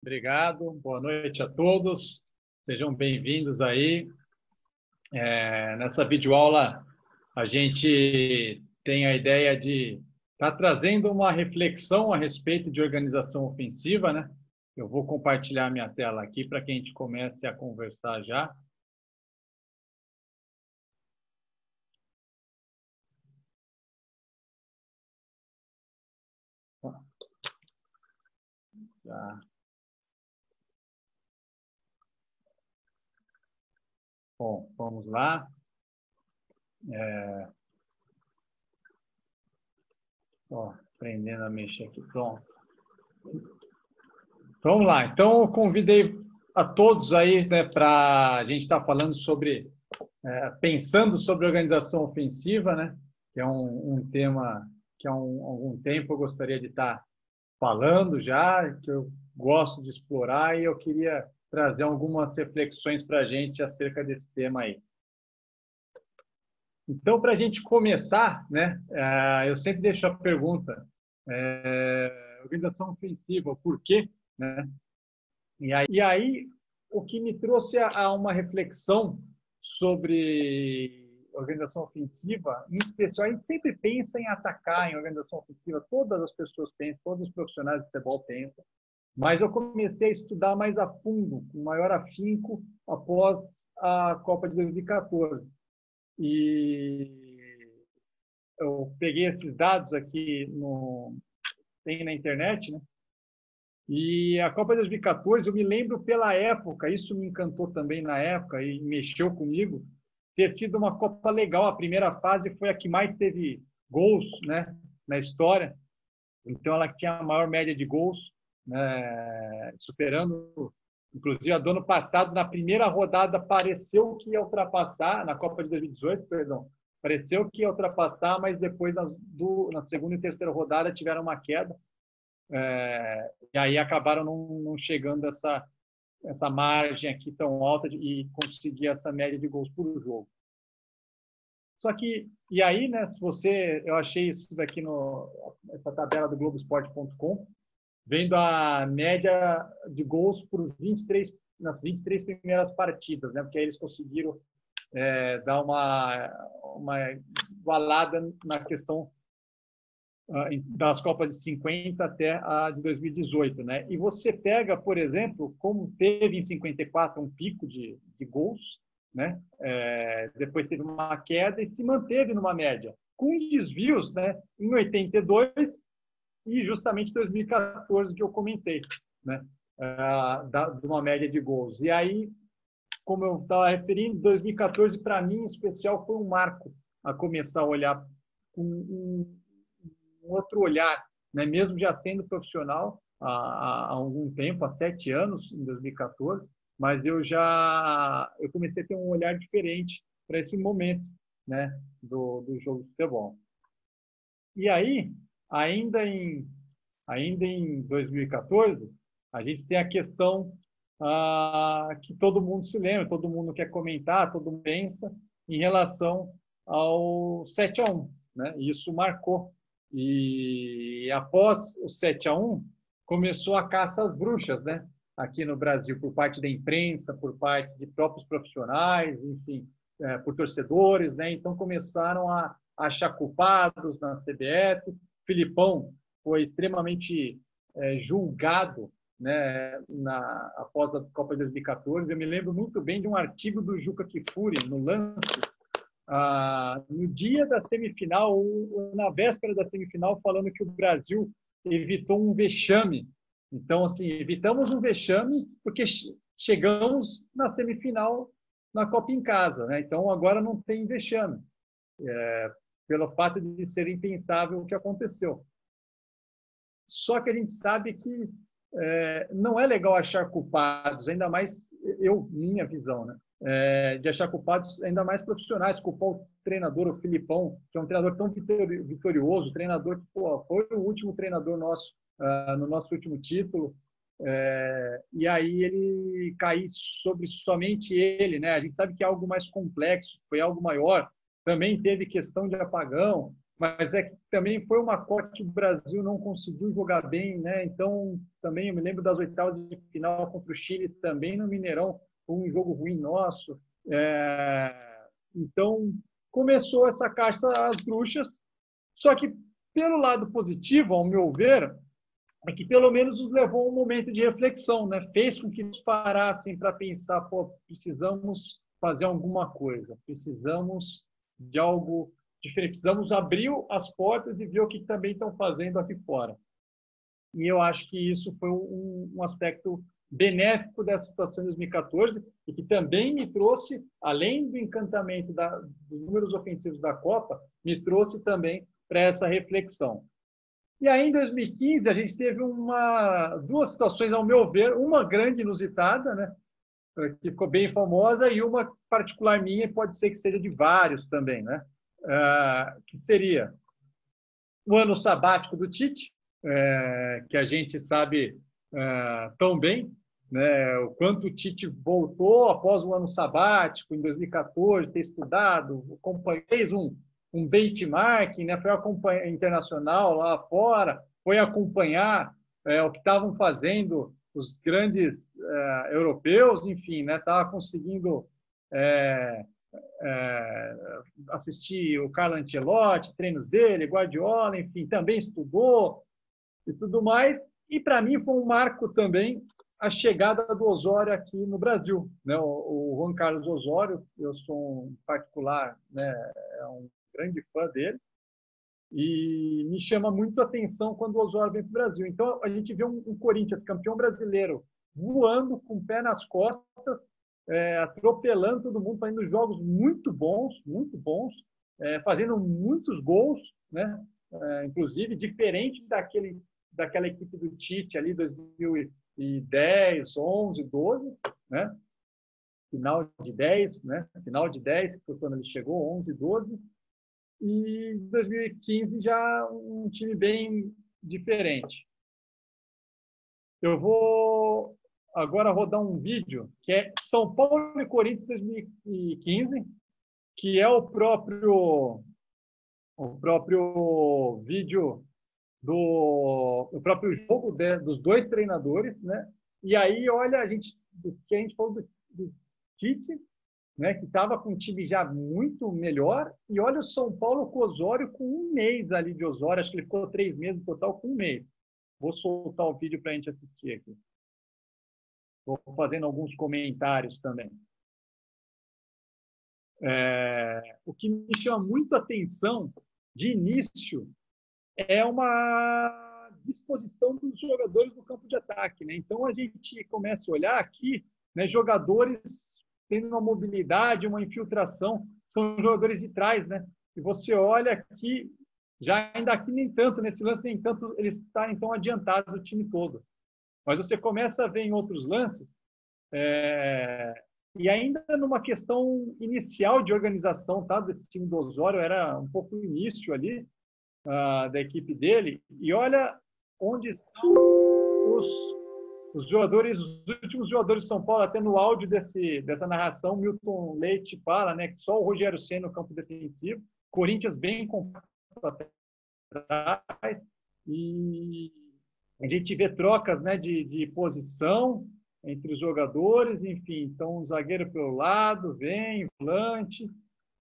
Obrigado, boa noite a todos, sejam bem-vindos aí. Nessa videoaula, a gente tem a ideia de estar trazendo uma reflexão a respeito de organização ofensiva, né? Eu vou compartilhar minha tela aqui para que a gente comece a conversar já. Já. Bom, vamos lá. Aprendendo a mexer aqui, pronto. Vamos lá. Então, eu convidei a todos aí, né, para a gente estar falando sobre, pensando sobre organização ofensiva, né, que é um tema que há algum tempo eu gostaria de estar falando já, que eu gosto de explorar e eu queria trazer algumas reflexões para a gente acerca desse tema aí. Então, para a gente começar, né, eu sempre deixo a pergunta, organização ofensiva, por quê? Né? E aí, o que me trouxe a uma reflexão sobre organização ofensiva, em especial, a gente sempre pensa em atacar em organização ofensiva, todas as pessoas pensam, todos os profissionais de futebol pensam, mas eu comecei a estudar mais a fundo, com maior afinco, após a Copa de 2014. E eu peguei esses dados aqui, tem na internet, né? E a Copa de 2014, eu me lembro pela época, isso me encantou também na época e mexeu comigo, ter sido uma Copa legal. A primeira fase foi a que mais teve gols, né, na história. Então, ela tinha a maior média de gols, né, superando, inclusive, a do ano passado, na primeira rodada, pareceu que ia ultrapassar, na Copa de 2018, perdão, pareceu que ia ultrapassar, mas depois, na segunda e terceira rodada, tiveram uma queda. E aí acabaram não chegando a essa margem aqui tão alta e conseguir essa média de gols por jogo. Só que, e aí, né, eu achei isso daqui essa tabela do Globoesporte.com, vendo a média de gols nas 23 primeiras partidas, né, porque aí eles conseguiram dar uma igualada na questão das Copas de 50 até a de 2018, né? E você pega, por exemplo, como teve em 54 um pico de gols, né? Depois teve uma queda e se manteve numa média, com desvios, né? Em 82 e justamente 2014 que eu comentei, né? De uma média de gols. E aí, como eu estava referindo, 2014 para mim em especial foi um marco a começar a olhar com um outro olhar, né? Mesmo já sendo profissional há algum tempo, há 7 anos, em 2014, mas eu comecei a ter um olhar diferente para esse momento, né, do jogo de futebol. E aí, ainda em 2014, a gente tem a questão que todo mundo se lembra, todo mundo quer comentar, todo mundo pensa em relação ao 7-1, né? Isso marcou. E após o 7-1, começou a caça às bruxas, né? Aqui no Brasil, por parte da imprensa, por parte de próprios profissionais, enfim, por torcedores, né? Então começaram a achar culpados na CBF. Filipão foi extremamente julgado, né, após a Copa de 2014. Eu me lembro muito bem de um artigo do Juca Kfouri, no Lance, no dia da semifinal, na véspera da semifinal, falando que o Brasil evitou um vexame. Então, assim, evitamos um vexame porque chegamos na semifinal na Copa em casa, né? Então, agora não tem vexame, pelo fato de ser impensável o que aconteceu. Só que a gente sabe que não é legal achar culpados, ainda mais minha visão, né? De achar culpados, ainda mais profissionais, culpar o treinador, o Filipão, que é um treinador tão vitorioso, treinador que foi o último treinador nosso no nosso último título, e aí ele cair sobre somente ele, né? A gente sabe que é algo mais complexo, foi algo maior, também teve questão de apagão, mas é que também foi uma Copa que o Brasil não conseguiu jogar bem, né? Então, também eu me lembro das oitavas de final contra o Chile, também no Mineirão, foi um jogo ruim nosso. Então, começou essa caça às bruxas, só que, pelo lado positivo, ao meu ver, é que pelo menos nos levou a um momento de reflexão, né? Fez com que nos parassem para pensar, pô, precisamos fazer alguma coisa, precisamos de algo diferente, precisamos abrir as portas e ver o que também estão fazendo aqui fora. E eu acho que isso foi um aspecto benéfico dessa situação de 2014 e que também me trouxe, além do encantamento dos números ofensivos da Copa, me trouxe também para essa reflexão. E aí, em 2015, a gente teve duas situações, ao meu ver, uma grande inusitada, né, que ficou bem famosa, e uma particular minha, e pode ser que seja de vários também, né, que seria o ano sabático do Tite, que a gente sabe tão bem, né, o quanto o Tite voltou após o ano sabático, em 2014, ter estudado, fez um benchmarking, né? Foi acompanhar internacional lá fora, foi acompanhar o que estavam fazendo os grandes europeus, enfim, né? Estava conseguindo assistir o Carlo Ancelotti, treinos dele, Guardiola, enfim, também estudou e tudo mais. E para mim foi um marco também a chegada do Osório aqui no Brasil, né? O Juan Carlos Osório, eu sou um particular, né? Um grande fã dele, e me chama muito a atenção quando o Osório vem para o Brasil. Então, a gente vê um Corinthians campeão brasileiro voando com o pé nas costas, atropelando todo mundo, fazendo jogos muito bons, fazendo muitos gols, né? Inclusive diferente daquela equipe do Tite ali 2010, 11, 12, né? Final de 10, né? Final de 10, que foi quando ele chegou, 11, 12. E em 2015 já um time bem diferente. Eu vou agora rodar um vídeo que é São Paulo e Corinthians 2015, que é o próprio vídeo o próprio jogo dos dois treinadores, né? E aí, olha, que a gente falou do Tite, né, que estava com um time já muito melhor, e olha o São Paulo com o Osório com um mês ali de Osório, acho que ele ficou 3 meses no total com um mês. Vou soltar o vídeo para a gente assistir aqui. Vou fazendo alguns comentários também. O que me chama muito a atenção de início é uma disposição dos jogadores no campo de ataque, né? Então a gente começa a olhar aqui, né, jogadores tendo uma mobilidade, uma infiltração, são jogadores de trás, né? E você olha aqui, já ainda aqui nem tanto, nesse lance nem tanto, eles estarem tão adiantados o time todo. Mas você começa a ver em outros lances, e ainda numa questão inicial de organização, tá, desse time do Osório, era um pouco o início ali da equipe dele, e olha onde estão os jogadores, os últimos jogadores de São Paulo, até no áudio dessa narração, Milton Leite fala, né, que só o Rogério Ceni no campo defensivo, Corinthians bem compacto atrás, e a gente vê trocas, né, de posição entre os jogadores, enfim, então um zagueiro pelo lado, vem, volante,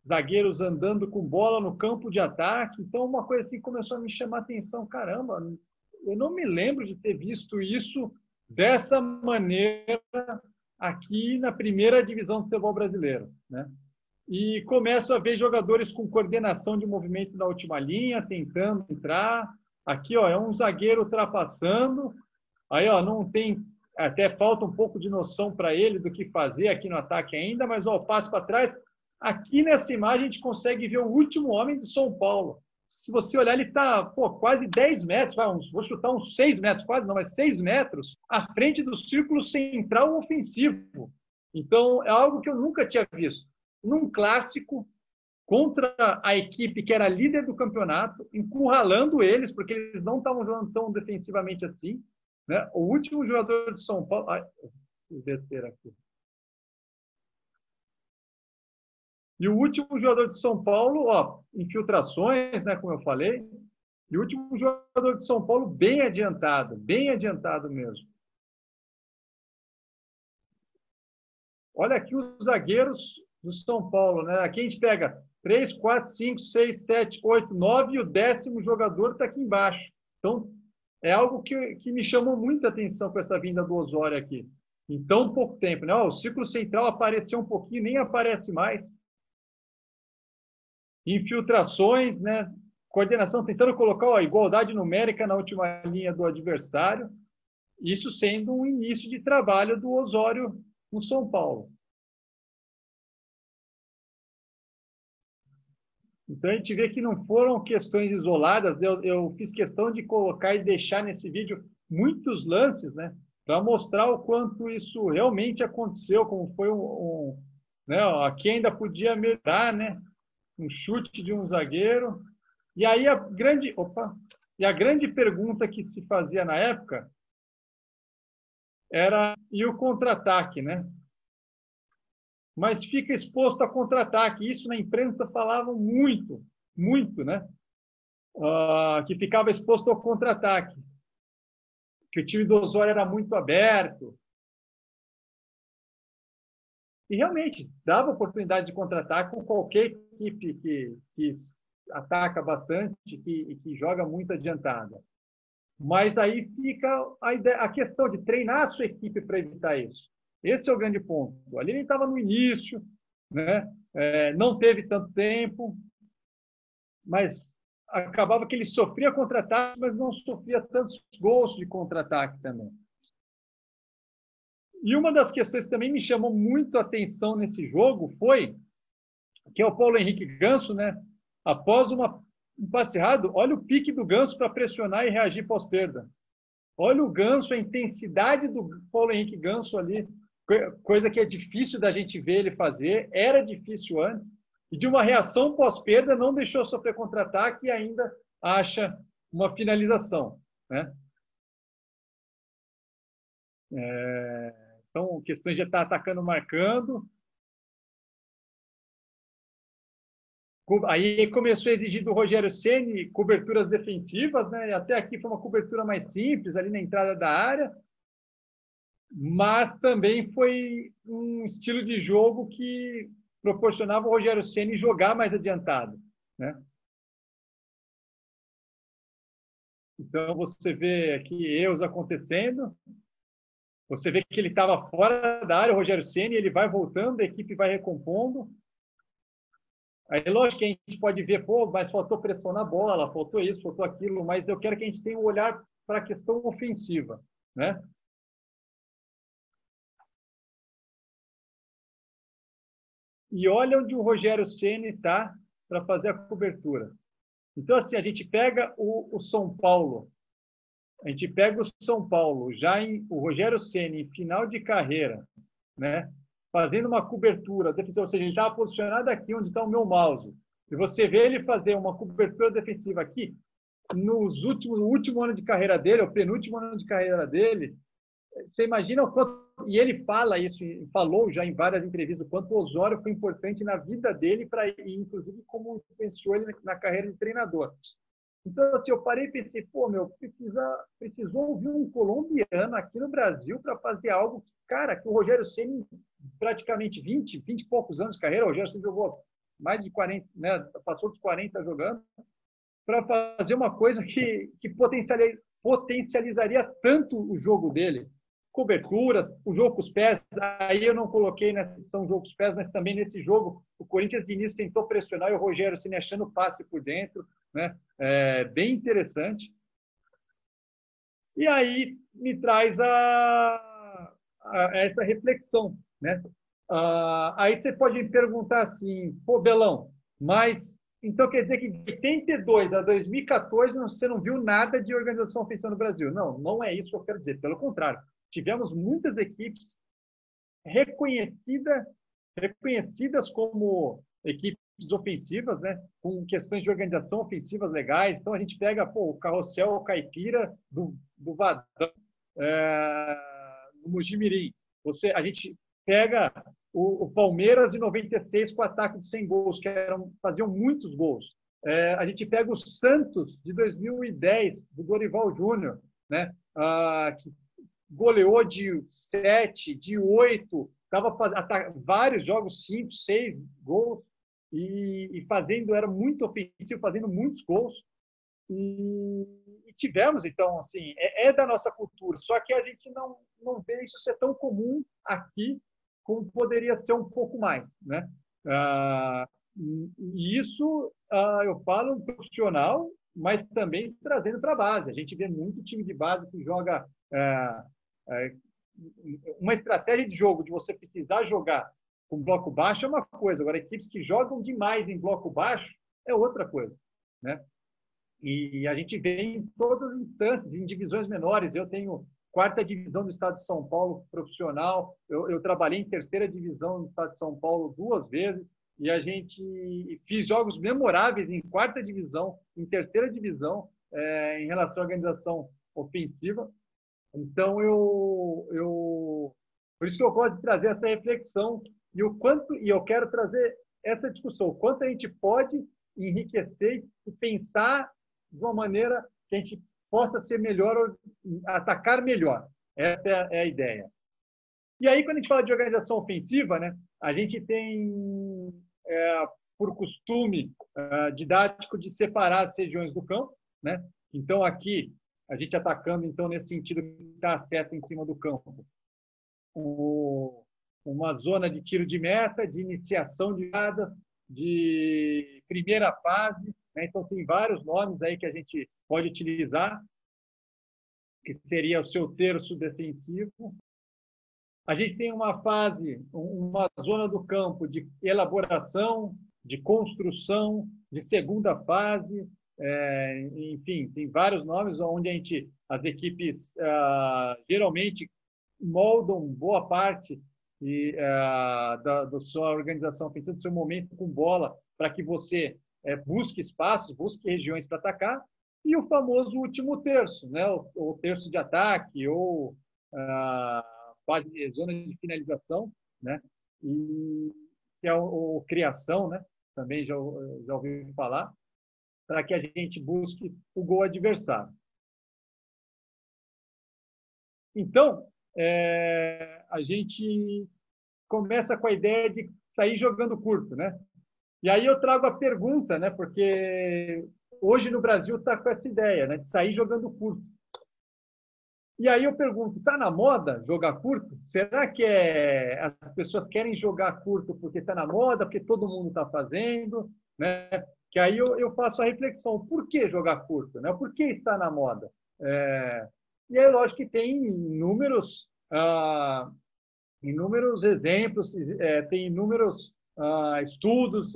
zagueiros andando com bola no campo de ataque, então uma coisa assim começou a me chamar a atenção, caramba, eu não me lembro de ter visto isso dessa maneira aqui na primeira divisão do futebol brasileiro, né? E começo a ver jogadores com coordenação de movimento na última linha, tentando entrar. Aqui, ó, é um zagueiro ultrapassando. Aí, ó, não tem, até falta um pouco de noção para ele do que fazer aqui no ataque ainda, mas ó, passo para trás. Aqui nessa imagem a gente consegue ver o último homem de São Paulo. Se você olhar, ele está quase 10 metros, vou chutar uns 6 metros, quase não, mas 6 metros à frente do círculo central ofensivo. Então, é algo que eu nunca tinha visto. Num clássico, contra a equipe que era líder do campeonato, encurralando eles, porque eles não estavam jogando tão defensivamente assim, né? O último jogador de São Paulo... Ai, vou descer aqui. E o último jogador de São Paulo, ó, infiltrações, né, como eu falei, e o último jogador de São Paulo bem adiantado mesmo. Olha aqui os zagueiros do São Paulo, né? Aqui a gente pega 3, 4, 5, 6, 7, 8, 9 e o 10º jogador está aqui embaixo. Então, é algo que me chamou muita atenção com essa vinda do Osório aqui. Em tão pouco tempo, né? Ó, o círculo central apareceu um pouquinho, nem aparece mais. Infiltrações, né? Coordenação, tentando colocar a igualdade numérica na última linha do adversário. Isso sendo um início de trabalho do Osório no São Paulo. Então, a gente vê que não foram questões isoladas. Eu fiz questão de colocar e deixar nesse vídeo muitos lances, né, para mostrar o quanto isso realmente aconteceu, como foi né, aqui ainda podia melhorar, né, um chute de um zagueiro. E aí e a grande pergunta que se fazia na época era, e o contra-ataque, né? Mas fica exposto a contra-ataque. Isso na imprensa falavam muito, muito, né? Que ficava exposto ao contra-ataque. Que o time do Osório era muito aberto. E realmente, dava oportunidade de contra-ataque com qualquer equipe que ataca bastante e que joga muito adiantada. Mas aí fica a questão de treinar a sua equipe para evitar isso. Esse é o grande ponto. Ali ele estava no início, né? Não teve tanto tempo, mas acabava que ele sofria contra-ataque, mas não sofria tantos gols de contra-ataque também. E uma das questões que também me chamou muito a atenção nesse jogo foi que é o Paulo Henrique Ganso, né? Após um passe errado, olha o pique do Ganso para pressionar e reagir pós-perda. Olha o Ganso, a intensidade do Paulo Henrique Ganso ali, coisa que é difícil da gente ver ele fazer, era difícil antes, e de uma reação pós-perda não deixou sofrer contra-ataque e ainda acha uma finalização, né? Então, questões de estar atacando, marcando. Aí começou a exigir do Rogério Ceni coberturas defensivas, né? E até aqui foi uma cobertura mais simples, ali na entrada da área, mas também foi um estilo de jogo que proporcionava o Rogério Ceni jogar mais adiantado, né? Então você vê aqui erros acontecendo, você vê que ele estava fora da área, o Rogério Ceni, ele vai voltando, a equipe vai recompondo. Aí, lógico que a gente pode ver, pô, mas faltou pressão na bola, faltou isso, faltou aquilo, mas eu quero que a gente tenha um olhar para a questão ofensiva, né? E olha onde o Rogério Ceni está para fazer a cobertura. Então, assim, a gente pega o São Paulo, já o Rogério Ceni em final de carreira, né? Fazendo uma cobertura defensiva, ou seja, ele estava posicionado aqui onde está o meu mouse. E você vê ele fazer uma cobertura defensiva aqui, no último ano de carreira dele, o penúltimo ano de carreira dele, você imagina o quanto. E ele fala isso, falou já em várias entrevistas, o quanto o Osório foi importante na vida dele, inclusive como influenciou ele na carreira de treinador. Então, assim, eu parei e pensei, pô, precisou ouvir um colombiano aqui no Brasil para fazer algo, cara, que o Rogério Ceni praticamente 20 e poucos anos de carreira, o Rogério Ceni jogou mais de 40, né, passou dos 40 jogando, para fazer uma coisa que potencializaria tanto o jogo dele. Cobertura, o jogo com os pés, aí eu não coloquei nessa edição jogo com os pés, mas também nesse jogo o Corinthians de início tentou pressionar e o Rogério Ceni achando passe por dentro, né? Bem interessante. E aí me traz essa reflexão, né? Aí você pode me perguntar assim, pô, Belão, mas então quer dizer que de 82 a 2014 você não viu nada de organização ofensiva no Brasil? Não, não é isso que eu quero dizer. Pelo contrário, tivemos muitas equipes reconhecidas como equipes ofensivas, né? Com questões de organização ofensivas legais. Então a gente pega o Carrossel, o Caipira do Vadão, no Mojimirim. A gente pega o Palmeiras em 96 com ataque de 100 gols, que faziam muitos gols. A gente pega o Santos de 2010, do Dorival Júnior, né? Que goleou de 7, de 8, estava vários jogos, 5, 6 gols, e fazendo, era muito ofensivo, fazendo muitos gols. E tivemos, então, assim, da nossa cultura, só que a gente não vê isso ser tão comum aqui como poderia ser um pouco mais, né? E isso, eu falo um profissional, mas também trazendo para a base. A gente vê muito time de base que joga uma estratégia de jogo, de você precisar jogar com bloco baixo é uma coisa, agora equipes que jogam demais em bloco baixo é outra coisa, né? E a gente vê em todas as instâncias, em divisões menores. Eu tenho 4ª divisão do estado de São Paulo profissional, eu trabalhei em 3ª divisão do estado de São Paulo 2 vezes, e a gente fiz jogos memoráveis em 4ª divisão, em 3ª divisão, em relação à organização ofensiva. Então, por isso que eu gosto de trazer essa reflexão e eu quero trazer essa discussão, o quanto a gente pode enriquecer e pensar de uma maneira que a gente possa ser melhor, atacar melhor. Essa é a ideia. E aí, quando a gente fala de organização ofensiva, né, a gente tem, por costume didático, de separar as regiões do campo, né? Então, aqui, a gente atacando, então, nesse sentido, que está certo em cima do campo. Uma zona de tiro de meta, de iniciação de jogadas, de primeira fase, né? Então, tem vários nomes aí que a gente pode utilizar, que seria o seu terço defensivo. A gente tem uma fase, uma zona do campo de elaboração, de construção, de segunda fase, enfim, tem vários nomes onde as equipes geralmente moldam boa parte da sua organização ofensiva, do seu momento com bola, para que você busque espaços, busque regiões para atacar, e o famoso último terço, né? o terço de ataque, ou zona de finalização, né? E que é o criação, né? Também já ouvi falar, para que a gente busque o gol adversário. Então, a gente começa com a ideia de sair jogando curto, né? E aí eu trago a pergunta, né? Porque hoje no Brasil está com essa ideia, né? De sair jogando curto. E aí eu pergunto, está na moda jogar curto? Será que as pessoas querem jogar curto porque está na moda, porque todo mundo está fazendo, né? Que aí eu faço a reflexão, por que jogar curto, né? Por que está na moda? E aí, lógico que tem inúmeros exemplos, tem inúmeros estudos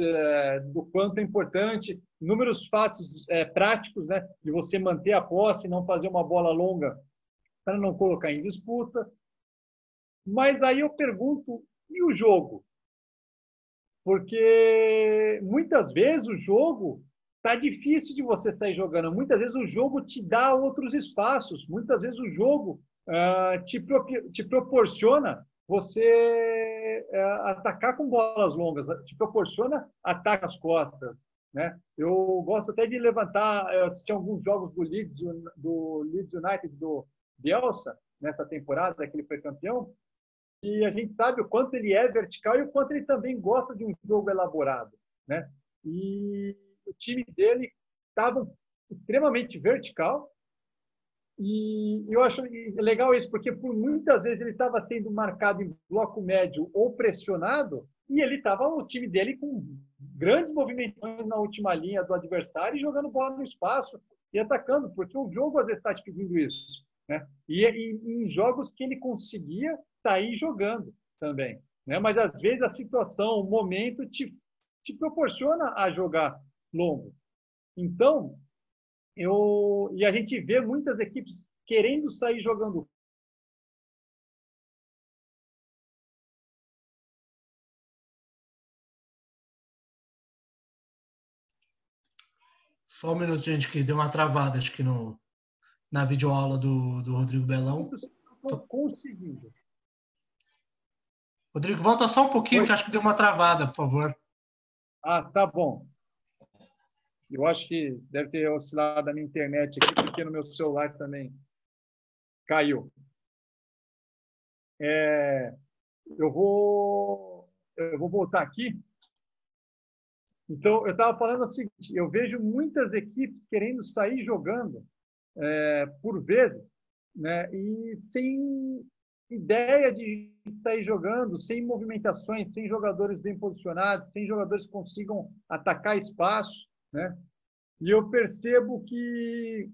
do quanto é importante, inúmeros fatos práticos, né? De você manter a posse, não fazer uma bola longa para não colocar em disputa. Mas aí eu pergunto, e o jogo? Porque muitas vezes o jogo está difícil de você sair jogando. Muitas vezes o jogo te dá outros espaços. Muitas vezes o jogo te proporciona você atacar com bolas longas, te proporciona ataque às costas, né? Eu gosto até de levantar, eu assisti alguns jogos do Leeds United, do Bielsa, nessa temporada que ele foi campeão, e a gente sabe o quanto ele é vertical e o quanto ele também gosta de um jogo elaborado, né? E o time dele estava extremamente vertical, e eu acho legal isso, porque por muitas vezes ele estava sendo marcado em bloco médio ou pressionado, e o time dele com grandes movimentações na última linha do adversário e jogando bola no espaço e atacando, porque o jogo às vezes está te pedindo isso, né? E em jogos que ele conseguia sair jogando também, né? Mas às vezes a situação, o momento te proporciona a jogar longo. Então, e a gente vê muitas equipes querendo sair jogando. Só um minuto, gente, que deu uma travada, acho que na videoaula do Rodrigo Belão. Estou conseguindo. Rodrigo, volta só um pouquinho, Oi? que acho que deu uma travada, por favor. Ah, tá bom. Eu acho que deve ter oscilado a minha internet aqui, porque no meu celular também caiu. Eu vou voltar aqui. Então, eu estava falando o seguinte, eu vejo muitas equipes querendo sair jogando, por vezes, né, e sem ideia de sair jogando, sem movimentações, sem jogadores bem posicionados, sem jogadores que consigam atacar espaço, né? E eu percebo que,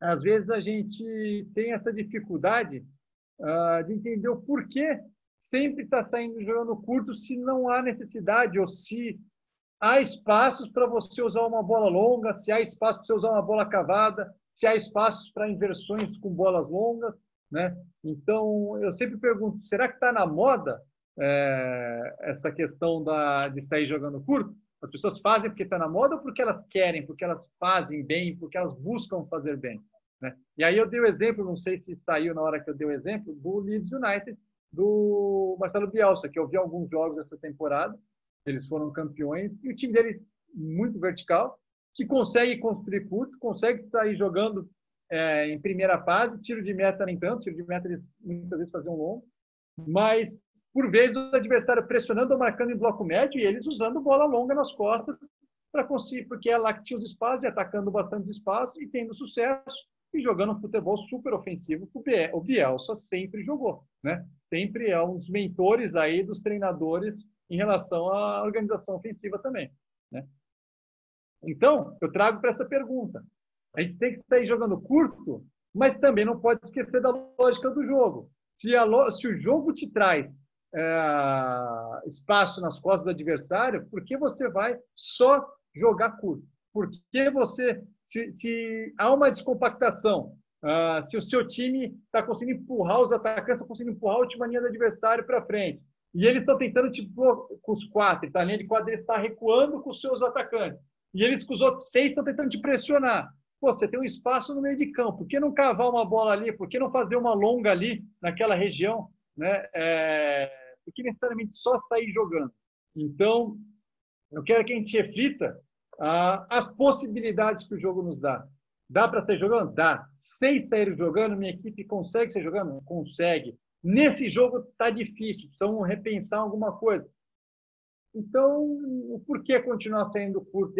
às vezes, a gente tem essa dificuldade de entender o porquê sempre está saindo jogando curto se não há necessidade ou se há espaços para você usar uma bola longa, se há espaço para você usar uma bola cavada, se há espaços para inversões com bolas longas, né? Então, eu sempre pergunto, será que está na moda essa questão de sair jogando curto? As pessoas fazem porque está na moda ou porque elas querem, porque elas fazem bem, porque elas buscam fazer bem, né? E aí eu dei o exemplo, não sei se saiu na hora que eu dei o exemplo, do Leeds United, do Marcelo Bielsa, que eu vi alguns jogos essa temporada, eles foram campeões, e o time dele muito vertical, que consegue construir curto, consegue sair jogando em primeira fase, tiro de meta nem tanto, tiro de meta eles muitas vezes faziam longo, mas por vezes o adversário pressionando ou marcando em bloco médio e eles usando bola longa nas costas para conseguir, porque é lá que tinha os espaços e atacando bastante espaços e tendo sucesso e jogando um futebol super ofensivo que o Bielsa sempre jogou, né? Sempre é um dos mentores aí dos treinadores em relação à organização ofensiva também, né? Então, eu trago para essa pergunta. A gente tem que sair jogando curto, mas também não pode esquecer da lógica do jogo. Se o jogo te traz espaço nas costas do adversário, por que você vai só jogar curto? Por que você, se há uma descompactação, se o seu time está conseguindo empurrar os atacantes, está conseguindo empurrar a última linha do adversário para frente, e eles estão tentando, tipo, com os 4, tá? A linha de quadro está recuando com os seus atacantes, e eles com os outros 6 estão tentando te pressionar. Pô, você tem um espaço no meio de campo, por que não cavar uma bola ali? Por que não fazer uma longa ali, naquela região, né? Por que necessariamente só sair jogando? Então, eu quero que a gente reflita as possibilidades que o jogo nos dá. Dá para sair jogando? Dá. Sem sair jogando, minha equipe consegue sair jogando? Consegue. Nesse jogo está difícil, precisamos repensar alguma coisa. Então, por que continuar saindo curto?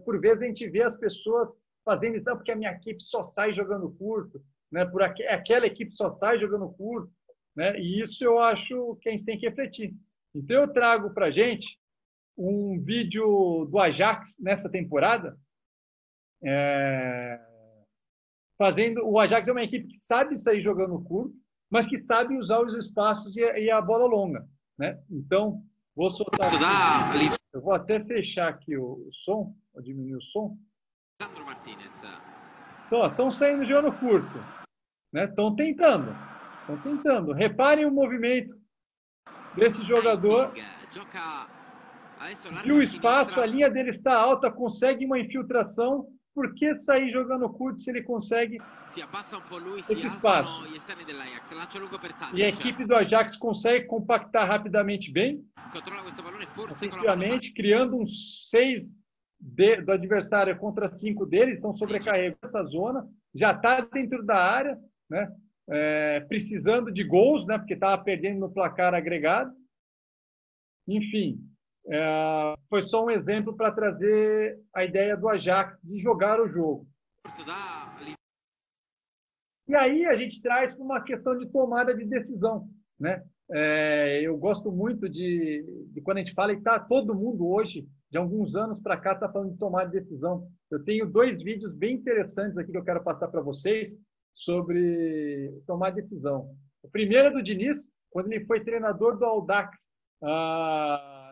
Por vezes a gente vê as pessoas fazendo isso, porque a minha equipe só sai jogando curto, né? Aquela equipe só sai jogando curto, né? E isso eu acho que a gente tem que refletir. Então, eu trago para a gente um vídeo do Ajax nessa temporada. O Ajax é uma equipe que sabe sair jogando curto, mas que sabe usar os espaços e a bola longa, né? Então, vou soltar aqui. Eu vou até fechar aqui o som, vou diminuir o som. Estão saindo jogando curto, né? Estão tentando. Reparem o movimento desse jogador. E o espaço, a linha dele está alta, consegue uma infiltração. Por que sair jogando curto se ele consegue esse espaço? E a equipe do Ajax consegue compactar rapidamente bem, efetivamente, criando um 6 do adversário contra 5 deles, estão sobrecarregando essa zona, já está dentro da área, né? Precisando de gols, né? Porque estava perdendo no placar agregado. Enfim, foi só um exemplo para trazer a ideia do Ajax de jogar o jogo. E aí a gente traz para uma questão de tomada de decisão, né? Eu gosto muito de quando a gente fala que está todo mundo hoje, de alguns anos para cá, está falando de tomada de decisão. Eu tenho 2 vídeos bem interessantes aqui que eu quero passar para vocês sobre tomar decisão. O primeiro é do Diniz, quando ele foi treinador do Audax,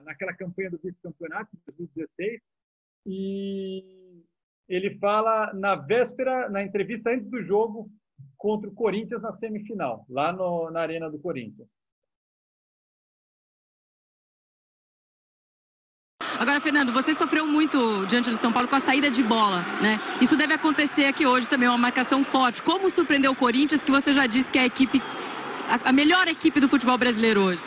naquela campanha do vice-campeonato, em 2016, e ele fala na véspera, na entrevista antes do jogo contra o Corinthians na semifinal, lá na Arena do Corinthians. Agora, Fernando, você sofreu muito diante do São Paulo com a saída de bola, né? Isso deve acontecer aqui hoje também, uma marcação forte. Como surpreendeu o Corinthians, que você já disse que é a melhor equipe do futebol brasileiro hoje?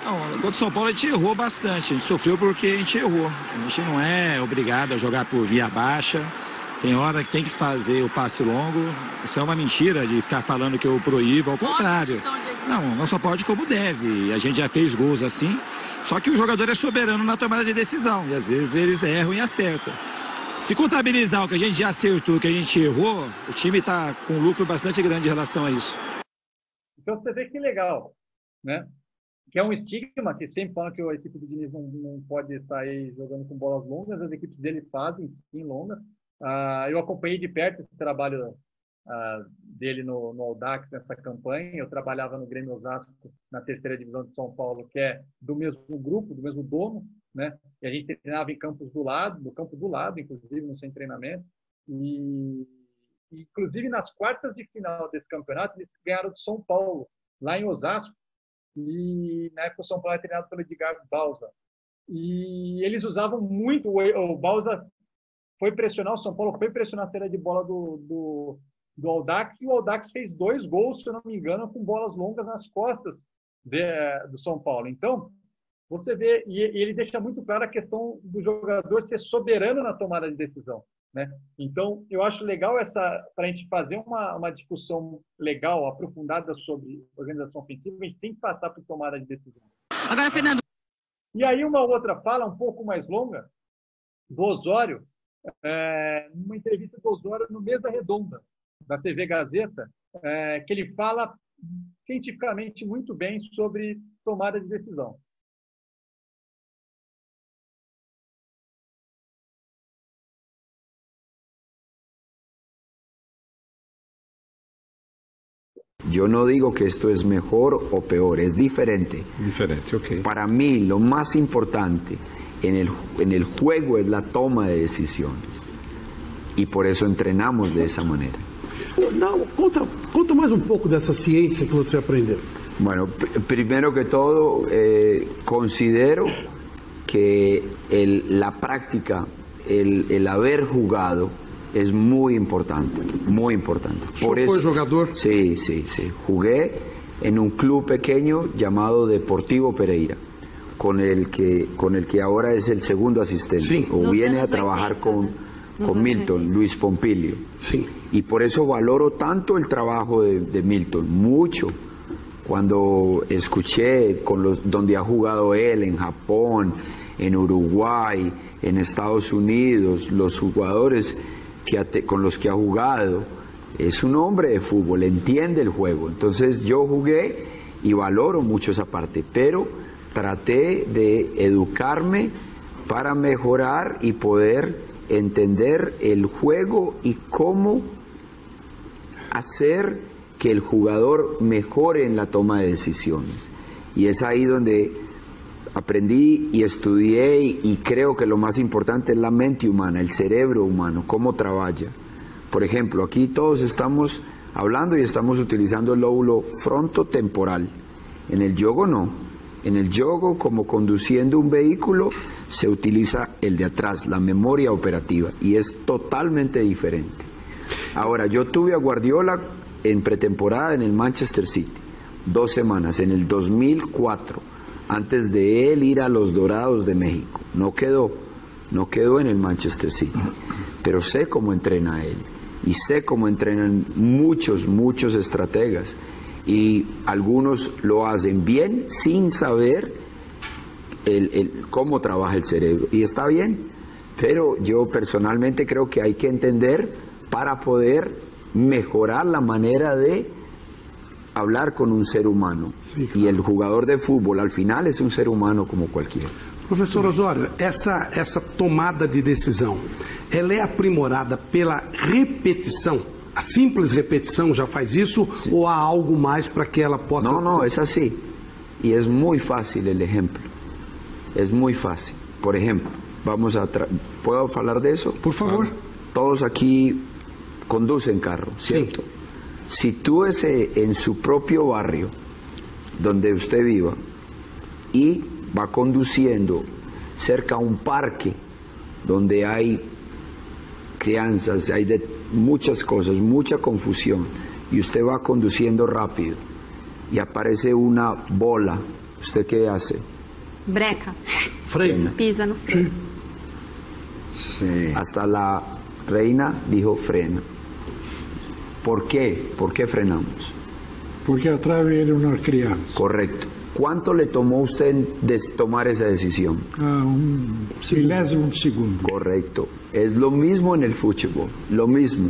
Não, contra o São Paulo a gente errou bastante, a gente sofreu porque a gente errou. A gente não é obrigado a jogar por via baixa, tem hora que tem que fazer o passe longo. Isso é uma mentira de ficar falando que eu proíbo, ao contrário. Não só pode como deve, a gente já fez gols assim, só que o jogador é soberano na tomada de decisão, e às vezes eles erram e acertam. Se contabilizar o que a gente já acertou, o que a gente errou, o time está com um lucro bastante grande em relação a isso. Então você vê que legal, né? Que é um estigma que sempre falam que a equipe do Diniz não pode sair jogando com bolas longas, as equipes dele fazem, sim, longas. Eu acompanhei de perto esse trabalho dele no Audax, nessa campanha. Eu trabalhava no Grêmio Osasco, na 3ª divisão de São Paulo, que é do mesmo grupo, do mesmo dono, né? E a gente treinava em campos do lado, no campo do lado, inclusive, no sem treinamento. E, inclusive, nas quartas de final desse campeonato, eles ganharam do São Paulo, lá em Osasco. E na época o São Paulo era treinado pelo Edgar Balsa. E eles usavam muito, o Balsa foi pressionar, o São Paulo foi pressionar a saída de bola do Audax, e o Audax fez 2 gols, se eu não me engano, com bolas longas nas costas do São Paulo. Então, você vê, e ele deixa muito claro a questão do jogador ser soberano na tomada de decisão, né? Então, eu acho legal para a gente fazer uma discussão legal, aprofundada sobre organização ofensiva, a gente tem que passar por tomada de decisão. Agora, Fernando. E aí, uma outra fala um pouco mais longa do Osório, numa entrevista do Osório no Mesa Redonda, da TV Gazeta, que ele fala cientificamente muito bem sobre tomada de decisão. Yo no digo que esto es mejor o peor, es diferente. Diferente, ok. Para mí lo más importante en el juego es la toma de decisiones. Y por eso entrenamos de esa manera. Não, conta mais um pouco dessa ciência que você aprendeu. Bueno, primero que todo, considero que la práctica, el haber jugado, es muy importante, muy importante. Por eso, ¿fue jugador? Sí. Jugué en un club pequeño llamado Deportivo Pereira, con el que ahora es el segundo asistente, sí, o viene a trabajar con Milton, Luis Pompilio. Sí. Y por eso valoro tanto el trabajo de Milton, mucho. Cuando escuché donde ha jugado él, en Japón, en Uruguay, en Estados Unidos, los jugadores con los que ha jugado, es un hombre de fútbol, entiende el juego. Entonces yo jugué y valoro mucho esa parte, pero traté de educarme para mejorar y poder entender el juego y cómo hacer que el jugador mejore en la toma de decisiones. Y es ahí donde aprendí y estudié y creo que lo más importante es la mente humana, el cerebro humano, cómo trabaja. Por ejemplo, aquí todos estamos hablando y estamos utilizando el lóbulo frontotemporal. En el yoga no. En el yoga, como conduciendo un vehículo, se utiliza el de atrás, la memoria operativa, y es totalmente diferente. Ahora, yo tuve a Guardiola en pretemporada en el Manchester City, 2 semanas, en el 2004, antes de él ir a los Dorados de México. No quedó en el Manchester City, pero sé cómo entrena él, y sé cómo entrenan muchos estrategas, y algunos lo hacen bien sin saber cómo trabaja el cerebro, y está bien, pero yo personalmente creo que hay que entender para poder mejorar la manera de hablar con un ser humano. Sí, claro. Y el jugador de fútbol al final es un ser humano como cualquiera. Professor Osório, essa tomada de decisão, ela é aprimorada pela repetição? A simples repetição já faz isso? Sim. Ou há algo mais para que ela possa... No, es así. Y es muy fácil el ejemplo. Es muy fácil. Por ejemplo, ¿puedo hablar de eso? Por favor. Todos aquí conducen carro, ¿cierto? Sí. Si tú en su propio barrio, donde usted viva, y va conduciendo cerca a un parque donde hay crianzas, hay de muchas cosas, mucha confusión, y usted va conduciendo rápido y aparece una bola ¿Usted qué hace? Breca. Freio. Pisa no freio. Sí. Hasta la reina dijo frena. ¿Por qué? ¿Por qué frenamos? Porque a Trave era uma criança. Correcto. ¿Cuánto le tomó a usted tomar esa decisión? Milésimo de segundo. Correcto. Es lo mismo en el fútbol, lo mismo.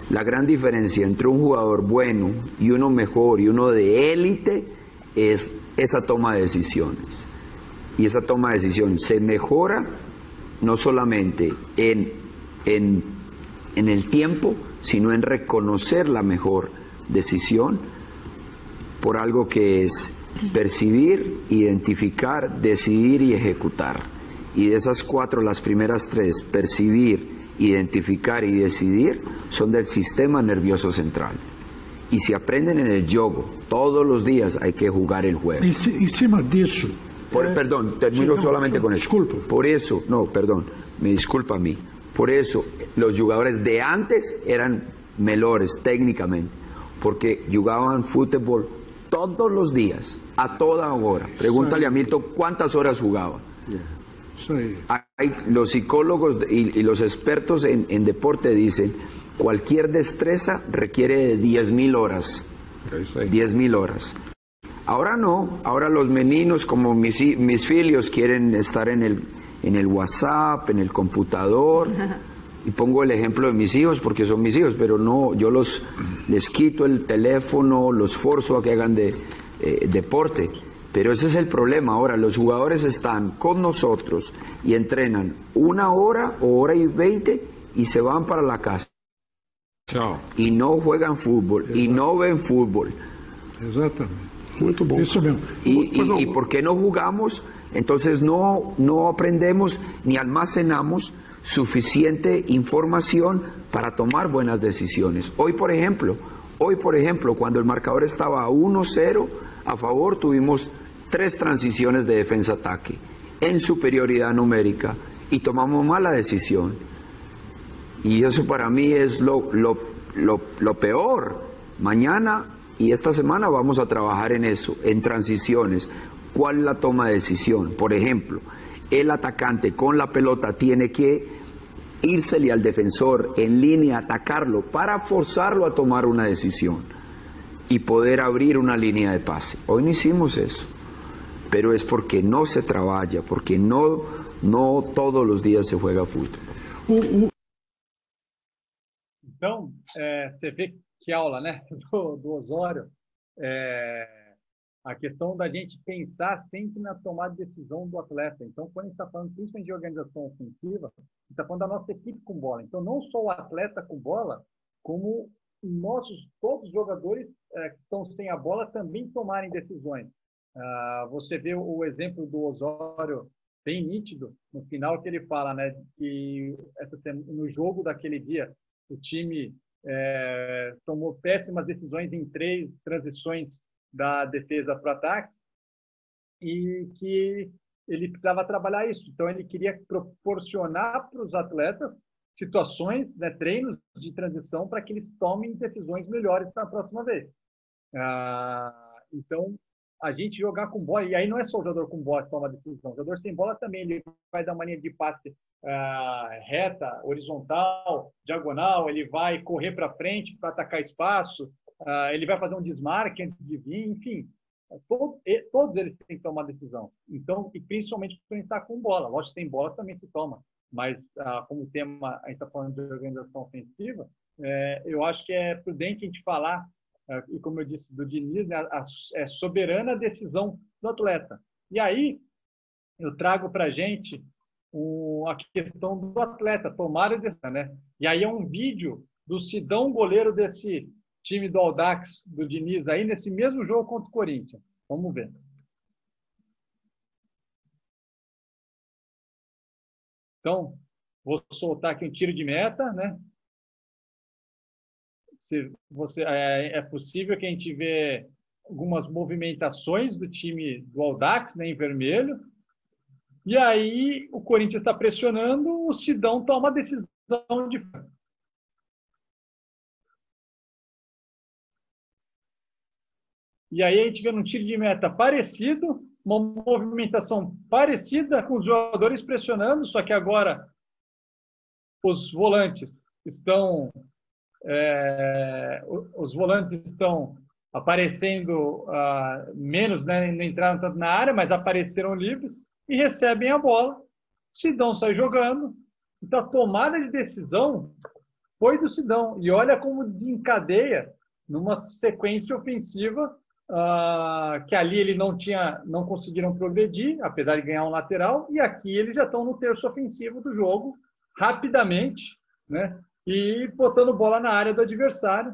La gran diferencia entre un jugador bueno y uno mejor y uno de élite es esa toma de decisiones. Y esa toma de decisiones se mejora no solamente en el tiempo, sino en reconocer la mejor decisión por algo que es percibir, identificar, decidir y ejecutar. Y de esas cuatro, las primeras tres, percibir, identificar y decidir, son del sistema nervioso central. Y si aprenden en el yoga, todos los días hay que jugar el juego. Em cima disso. Perdón, termino solamente con eso. Disculpa. Por eso, no, perdón, me disculpa a mí. Por eso los jugadores de antes eran mejores técnicamente, porque jugaban fútbol todos los días, a toda hora. Pregúntale a Milton cuántas horas jugaba. Isso aí. Los psicólogos y los expertos en deporte dicen, cualquier destreza requiere de 10.000 horas. 10.000 horas. Ahora no, ahora los meninos como mis filios quieren estar en el WhatsApp, en el computador. Y pongo el ejemplo de mis hijos porque son mis hijos, pero no, yo les quito el teléfono, los forzo a que hagan deporte. Pero ese es el problema ahora, los jugadores están con nosotros y entrenan 1 hora o 1:20 y se van para la casa. Tchau. Y no juegan fútbol, y no ven fútbol. Exatamente. Muito bom. Isso mesmo. ¿Y por qué no jugamos? Entonces no aprendemos ni almacenamos suficiente información para tomar buenas decisiones. Hoy, por ejemplo, cuando el marcador estaba 1-0 a favor, tuvimos 3 transiciones de defensa-ataque en superioridad numérica y tomamos mala decisión. Y eso para mí es lo peor. Mañana y esta semana vamos a trabajar en eso, en transiciones. ¿Cuál es la toma de decisión? Por ejemplo, el atacante con la pelota tiene que írsele al defensor en línea, atacarlo para forzarlo a tomar una decisión y poder abrir una línea de pase. Hoy no hicimos eso, pero es porque no se trabaja, porque no todos los días se juega fútbol. Então, você vê que aula, né, do Osório, a questão da gente pensar sempre na tomada de decisão do atleta. Então, quando a gente está falando principalmente de organização ofensiva, a gente está falando da nossa equipe com bola. Então, não só o atleta com bola, como todos os jogadores que estão sem a bola também tomarem decisões. Você vê o exemplo do Osório bem nítido no final, que ele fala, né, que no jogo daquele dia o time tomou péssimas decisões em 3 transições da defesa para o ataque e que ele precisava trabalhar isso. Então, ele queria proporcionar para os atletas situações, né, treinos de transição para que eles tomem decisões melhores na próxima vez. Então, a gente jogar com bola, e aí não é só o jogador com bola que toma a decisão, o jogador sem bola também, ele vai dar uma linha de passe reta, horizontal, diagonal, ele vai correr para frente para atacar espaço, ele vai fazer um desmarque antes de vir, enfim, todos eles têm que tomar decisão. Então, e principalmente quando a gente está com bola, lógico que sem bola também se toma, mas como o tema a gente está falando de organização ofensiva, eu acho que é prudente a gente falar, e como eu disse do Diniz, né, é soberana a decisão do atleta. E aí eu trago para a gente a questão do atleta tomar a decisão, né? E aí é um vídeo do Sidão, goleiro desse time do Audax, do Diniz, aí nesse mesmo jogo contra o Corinthians. Vamos ver. Então, vou soltar aqui um tiro de meta, né? É possível que a gente vê algumas movimentações do time do Audax, né, em vermelho. E aí o Corinthians está pressionando, o Sidão toma a decisão de... E aí a gente vê num tiro de meta parecido, uma movimentação parecida com os jogadores pressionando, só que agora os volantes estão aparecendo menos, né, não entraram tanto na área, mas apareceram livres e recebem a bola. Sidão sai jogando. Então, a tomada de decisão foi do Sidão. E olha como desencadeia numa sequência ofensiva que ali ele não conseguiram progredir, apesar de ganhar um lateral, e aqui eles já estão no terço ofensivo do jogo, rapidamente, né? E botando bola na área do adversário.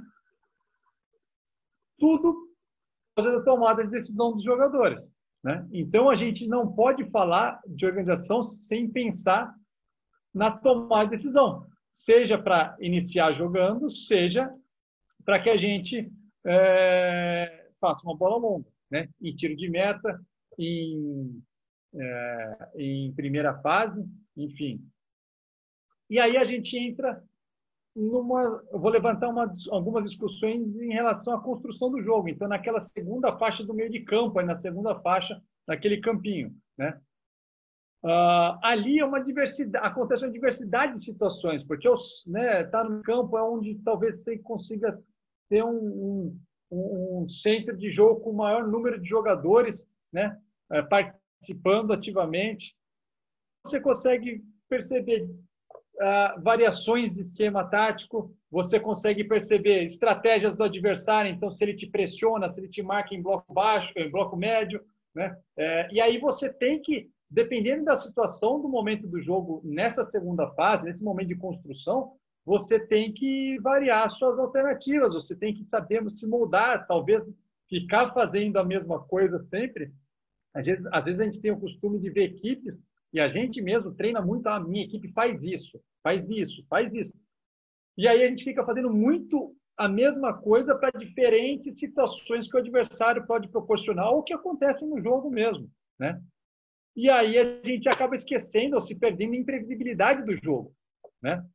Tudo fazendo a tomada de decisão dos jogadores, né? Então, a gente não pode falar de organização sem pensar na tomada de decisão, seja para iniciar jogando, seja para que a gente faça uma bola longa, né? Em tiro de meta, em primeira fase, enfim. E aí a gente entra eu vou levantar algumas discussões em relação à construção do jogo. Então, naquela segunda faixa do meio de campo, aí na segunda faixa, naquele campinho, né? Ali é acontece uma diversidade de situações, porque tá no campo é onde talvez você consiga ter um centro de jogo com o maior número de jogadores, né? Participando ativamente. Você consegue perceber variações de esquema tático, você consegue perceber estratégias do adversário, então se ele te pressiona, se ele te marca em bloco baixo, em bloco médio, né? E aí você tem que, dependendo da situação, do momento do jogo, nessa segunda fase, nesse momento de construção, você tem que variar suas alternativas, você tem que saber se moldar, talvez ficar fazendo a mesma coisa sempre. Às vezes a gente tem o costume de ver equipes e a gente mesmo treina muito, a minha equipe faz isso, faz isso, faz isso. E aí a gente fica fazendo muito a mesma coisa para diferentes situações que o adversário pode proporcionar ou que acontecem no jogo mesmo, né? E aí a gente acaba esquecendo ou se perdendo em imprevisibilidade do jogo, né?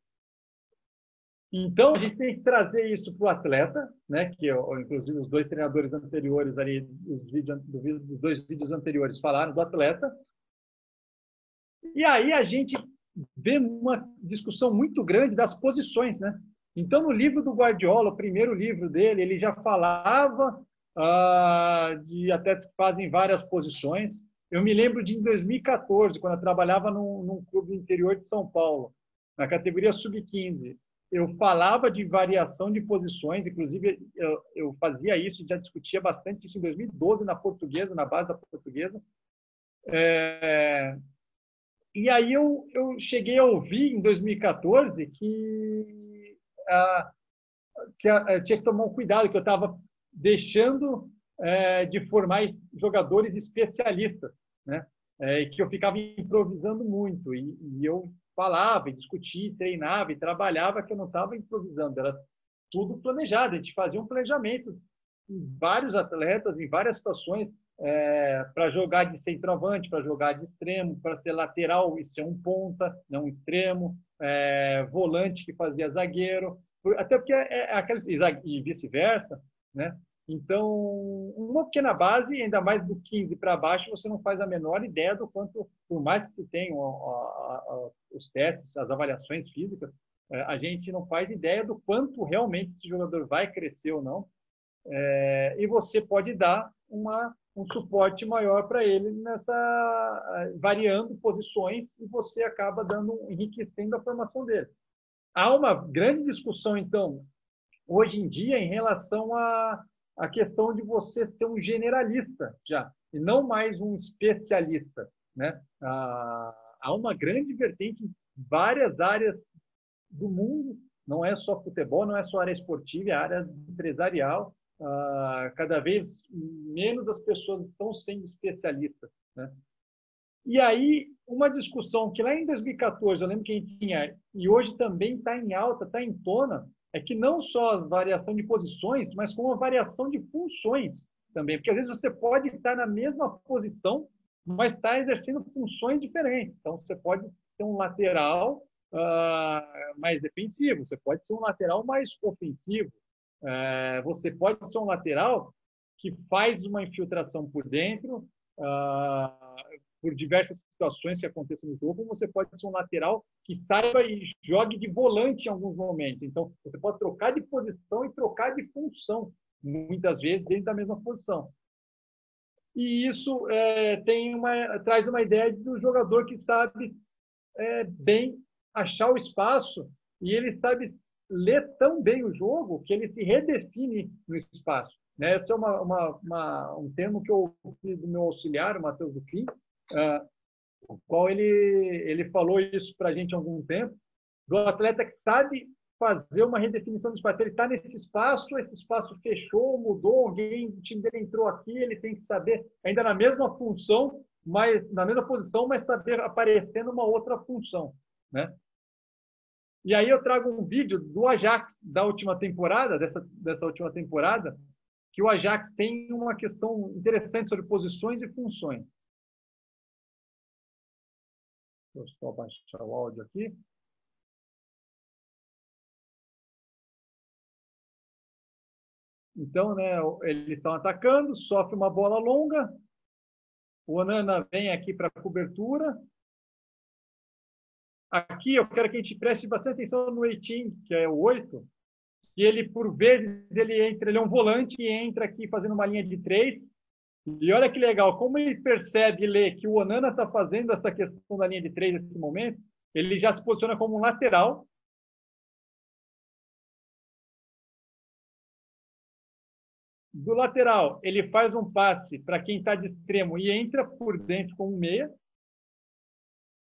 Então, a gente tem que trazer isso para o atleta, né? Que inclusive os dois treinadores anteriores ali, os dois vídeos anteriores falaram do atleta. E aí a gente vê uma discussão muito grande das posições, né? Então, no livro do Guardiola, o primeiro livro dele, ele já falava de atletas que fazem várias posições. Eu me lembro de, em 2014, quando eu trabalhava num clube do interior de São Paulo, na categoria sub-15, eu falava de variação de posições, inclusive eu fazia isso, já discutia bastante isso em 2012 na Portuguesa, na base da Portuguesa. E aí eu cheguei a ouvir em 2014 que tinha que tomar um cuidado, que eu estava deixando de formar jogadores especialistas, né? Que eu ficava improvisando muito, e eu falava, discutia, treinava e trabalhava que eu não estava improvisando, era tudo planejado, a gente fazia um planejamento em vários atletas, em várias situações, para jogar de centroavante, para jogar de extremo, para ser lateral e ser um ponta, não um extremo, volante que fazia zagueiro, até porque e vice-versa, né? Então, uma pequena base, ainda mais do 15 para baixo, você não faz a menor ideia do quanto, por mais que tenham os testes, as avaliações físicas, a gente não faz ideia do quanto realmente esse jogador vai crescer ou não. E você pode dar um suporte maior para ele variando posições, e você acaba enriquecendo a formação dele. Há uma grande discussão, então, hoje em dia, em relação a questão de você ser um generalista já, e não mais um especialista, né? Há uma grande vertente em várias áreas do mundo, não é só futebol, não é só área esportiva, é área empresarial. Cada vez menos as pessoas estão sendo especialistas, né? E aí, uma discussão que lá em 2014, eu lembro que a gente tinha, e hoje também está em alta, está em tona, é que não só a variação de posições, mas como a variação de funções também. Porque às vezes você pode estar na mesma posição, mas está exercendo funções diferentes. Então, você pode ser um lateral mais defensivo, você pode ser um lateral mais ofensivo, você pode ser um lateral que faz uma infiltração por dentro, por diversas situações que acontecem no jogo, você pode ser um lateral que saiba e jogue de volante em alguns momentos. Então, você pode trocar de posição e trocar de função, muitas vezes, dentro da mesma posição. E isso traz uma ideia do jogador que sabe bem achar o espaço e ele sabe ler tão bem o jogo que ele se redefine no espaço. Né? Esse é um termo que eu fiz do meu auxiliar, o Matheus Dufin, o qual ele falou isso para a gente há algum tempo, do atleta que sabe fazer uma redefinição do espaço. Ele está nesse espaço, esse espaço fechou, mudou, alguém do time dele entrou aqui, ele tem que saber, ainda na mesma função, mas na mesma posição, mas saber aparecer numa outra função. Né? E aí eu trago um vídeo do Ajax da última temporada, dessa última temporada, que o Ajax tem uma questão interessante sobre posições e funções. Deixa eu só baixar o áudio aqui. Então, né, eles estão atacando, sofre uma bola longa, o Onana vem aqui para a cobertura. Aqui eu quero que a gente preste bastante atenção no Eiting, que é o 8, e ele, por vezes, ele é um volante e entra aqui fazendo uma linha de 3. E olha que legal, como ele percebe e lê que o Onana está fazendo essa questão da linha de 3 nesse momento, ele já se posiciona como um lateral. Do lateral, ele faz um passe para quem está de extremo e entra por dentro com um meia.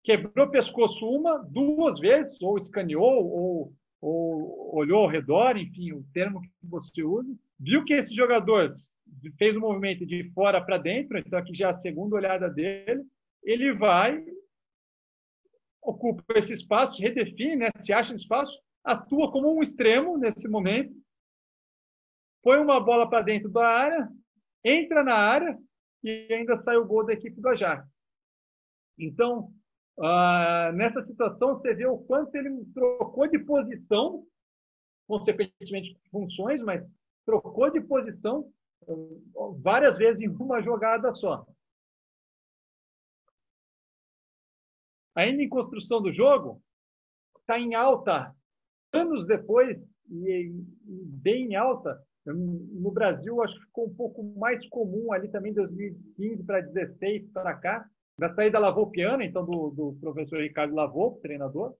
Quebrou o pescoço duas vezes, ou escaneou, ou olhou ao redor, enfim, o termo que você usa. Viu que esse jogador fez um movimento de fora para dentro, então aqui já é a segunda olhada dele. Ele vai, ocupa esse espaço, redefine, né, se acha no espaço, atua como um extremo nesse momento, põe uma bola para dentro da área, entra na área e ainda sai o gol da equipe do Ajax. Então, nessa situação, você vê o quanto ele trocou de posição, consequentemente funções, mas trocou de posição várias vezes em uma jogada só. Ainda em construção do jogo, está em alta, anos depois, e bem em alta. No Brasil, acho que ficou um pouco mais comum ali também, 2015 para 2016 para cá, da saída lavoupiana, então do professor Ricardo Lavoupe, treinador,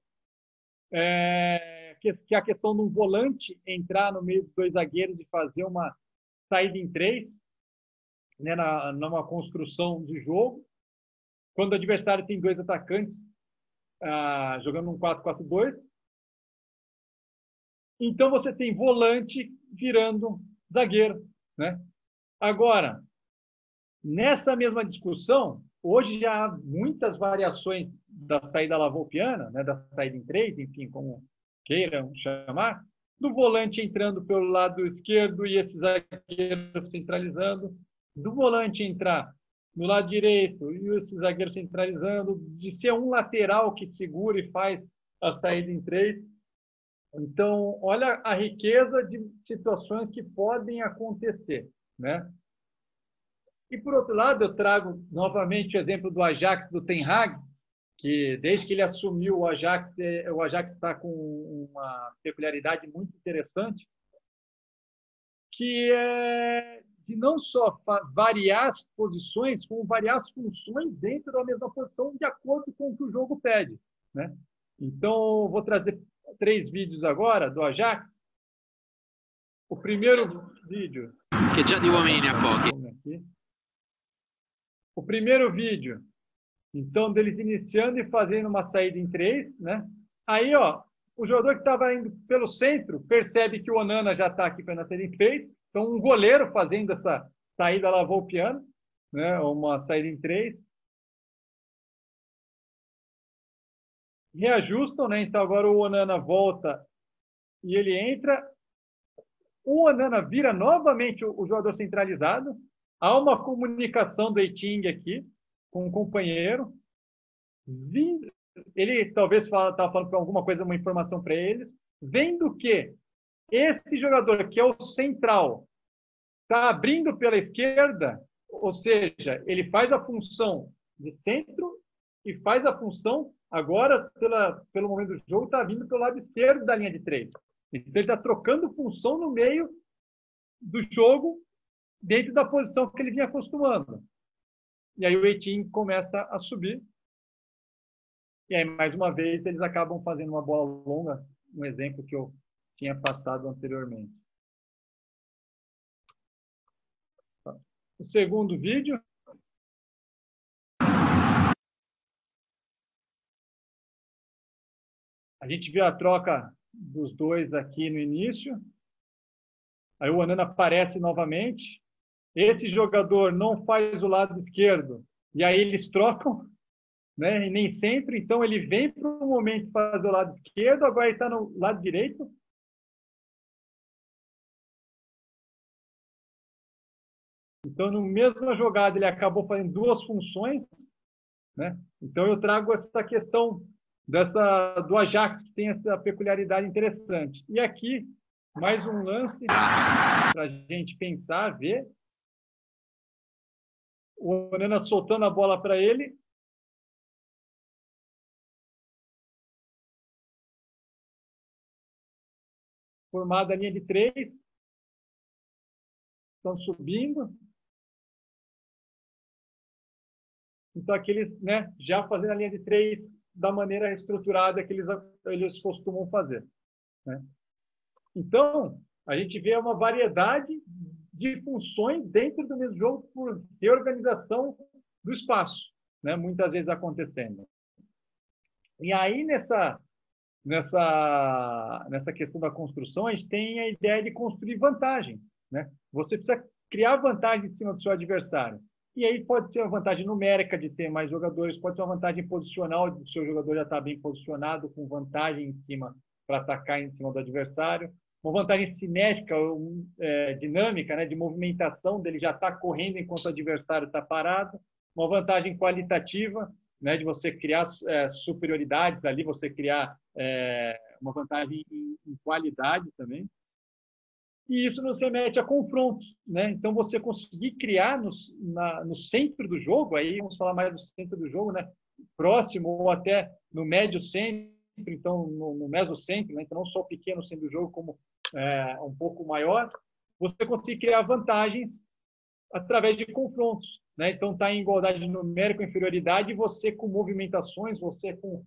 que é a questão de um volante entrar no meio dos dois zagueiros e fazer uma saída em 3, né, numa construção de jogo. Quando o adversário tem dois atacantes jogando um 4-4-2, então você tem volante virando zagueiro, né? Agora, nessa mesma discussão, hoje já há muitas variações da saída lavoupiana, né, da saída em 3, enfim, como queiram chamar, do volante entrando pelo lado esquerdo e esse zagueiro centralizando, do volante entrar no lado direito e esse zagueiro centralizando, de ser um lateral que segura e faz a saída em 3. Então, olha a riqueza de situações que podem acontecer, né? E, por outro lado, eu trago novamente o exemplo do Ajax, do Ten Hag, que desde que ele assumiu o Ajax está com uma peculiaridade muito interessante, que é de não só variar as posições, como variar as funções dentro da mesma posição de acordo com o que o jogo pede, né? Então, vou trazer 3 vídeos agora do Ajax. O primeiro vídeo... Che già di uomini ne ha pochi. O primeiro vídeo, então, deles iniciando e fazendo uma saída em 3, né? Aí, ó, o jogador que estava indo pelo centro percebe que o Onana já está aqui para a saída em 3. Então, um goleiro fazendo essa saída lavoupiana, né? Uma saída em 3. Reajustam, né? Então, agora o Onana volta e ele entra. O Onana vira novamente o jogador centralizado. Há uma comunicação do Eiting aqui com o companheiro. Ele talvez estava falando para alguma coisa, uma informação para ele. Vendo que esse jogador, que é o central, está abrindo pela esquerda, Ou seja, ele faz a função de centro e faz a função, agora, pelo momento do jogo, está vindo pelo lado esquerdo da linha de 3. Então, ele está trocando função no meio do jogo, dentro da posição que ele vinha acostumando. E aí o Eitinho começa a subir. E aí, mais uma vez, eles acabam fazendo uma bola longa, um exemplo que eu tinha passado anteriormente. O segundo vídeo. A gente vê a troca dos dois aqui no início. Aí o Onana aparece novamente. Esse jogador não faz o lado esquerdo. E aí eles trocam, né? E nem sempre. Então ele vem para um momento fazer o lado esquerdo, agora ele está no lado direito. Então, na mesma jogada, ele acabou fazendo duas funções, né? Então, eu trago essa questão do Ajax, que tem essa peculiaridade interessante. E aqui, mais um lance para a gente pensar, ver. O Onana soltando a bola para ele. Formada a linha de 3. Estão subindo. Então, aqueles, né, já fazendo a linha de 3 da maneira estruturada que eles costumam fazer, né? Então, a gente vê uma variedade de funções dentro do mesmo jogo por reorganização do espaço, né, muitas vezes acontecendo. E aí, nessa questão da construção, a gente tem a ideia de construir vantagens, né? Você precisa criar vantagem em cima do seu adversário. E aí pode ser uma vantagem numérica de ter mais jogadores, pode ser uma vantagem posicional de o seu jogador já estar bem posicionado, com vantagem em cima para atacar em cima do adversário. Uma vantagem cinética, dinâmica, né, de movimentação, dele já estar correndo enquanto o adversário está parado. Uma vantagem qualitativa, né, de você criar superioridades ali, você criar uma vantagem em qualidade também. E isso nos remete a confrontos, né? Então, você conseguir criar no centro do jogo, aí vamos falar mais do centro do jogo, né? Próximo ou até no médio centro, então no mesocentro, né? Então não só o pequeno centro do jogo, como um pouco maior, você conseguir criar vantagens através de confrontos, né? Então, está em igualdade numérica, inferioridade, e você com movimentações, você com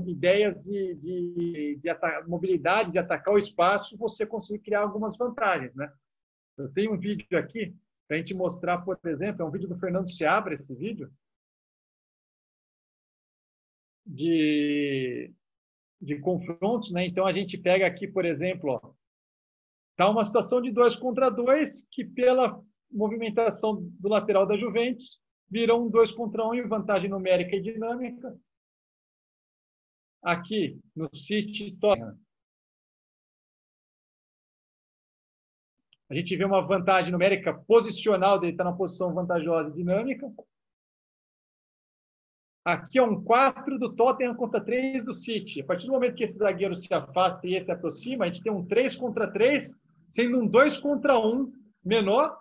ideias de mobilidade, de atacar o espaço, você consegue criar algumas vantagens, né? Eu tenho um vídeo aqui para a gente mostrar, por exemplo, é um vídeo do Fernando Seabra, esse vídeo, de confrontos, né? Então, a gente pega aqui, por exemplo, está uma situação de 2 contra 2, que pela movimentação do lateral da Juventus, virou um 2 contra 1 em vantagem numérica e dinâmica. Aqui, no City Tottenham, a gente vê uma vantagem numérica posicional, dele estar na posição vantajosa e dinâmica. Aqui é um 4 do Tottenham contra 3 do City. A partir do momento que esse zagueiro se afasta e esse se aproxima, a gente tem um 3 contra 3, sendo um 2 contra 1 menor,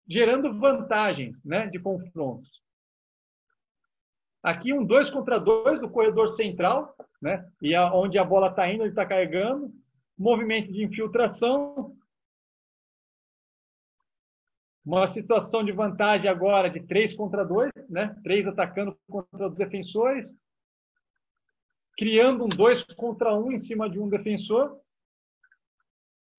gerando vantagens, né, de confrontos. Aqui um 2 contra 2 do corredor central, né? E onde a bola está indo, ele está carregando. Movimento de infiltração. Uma situação de vantagem agora de 3 contra 2, né? 3 atacando contra os defensores. Criando um 2 contra 1 em cima de um defensor,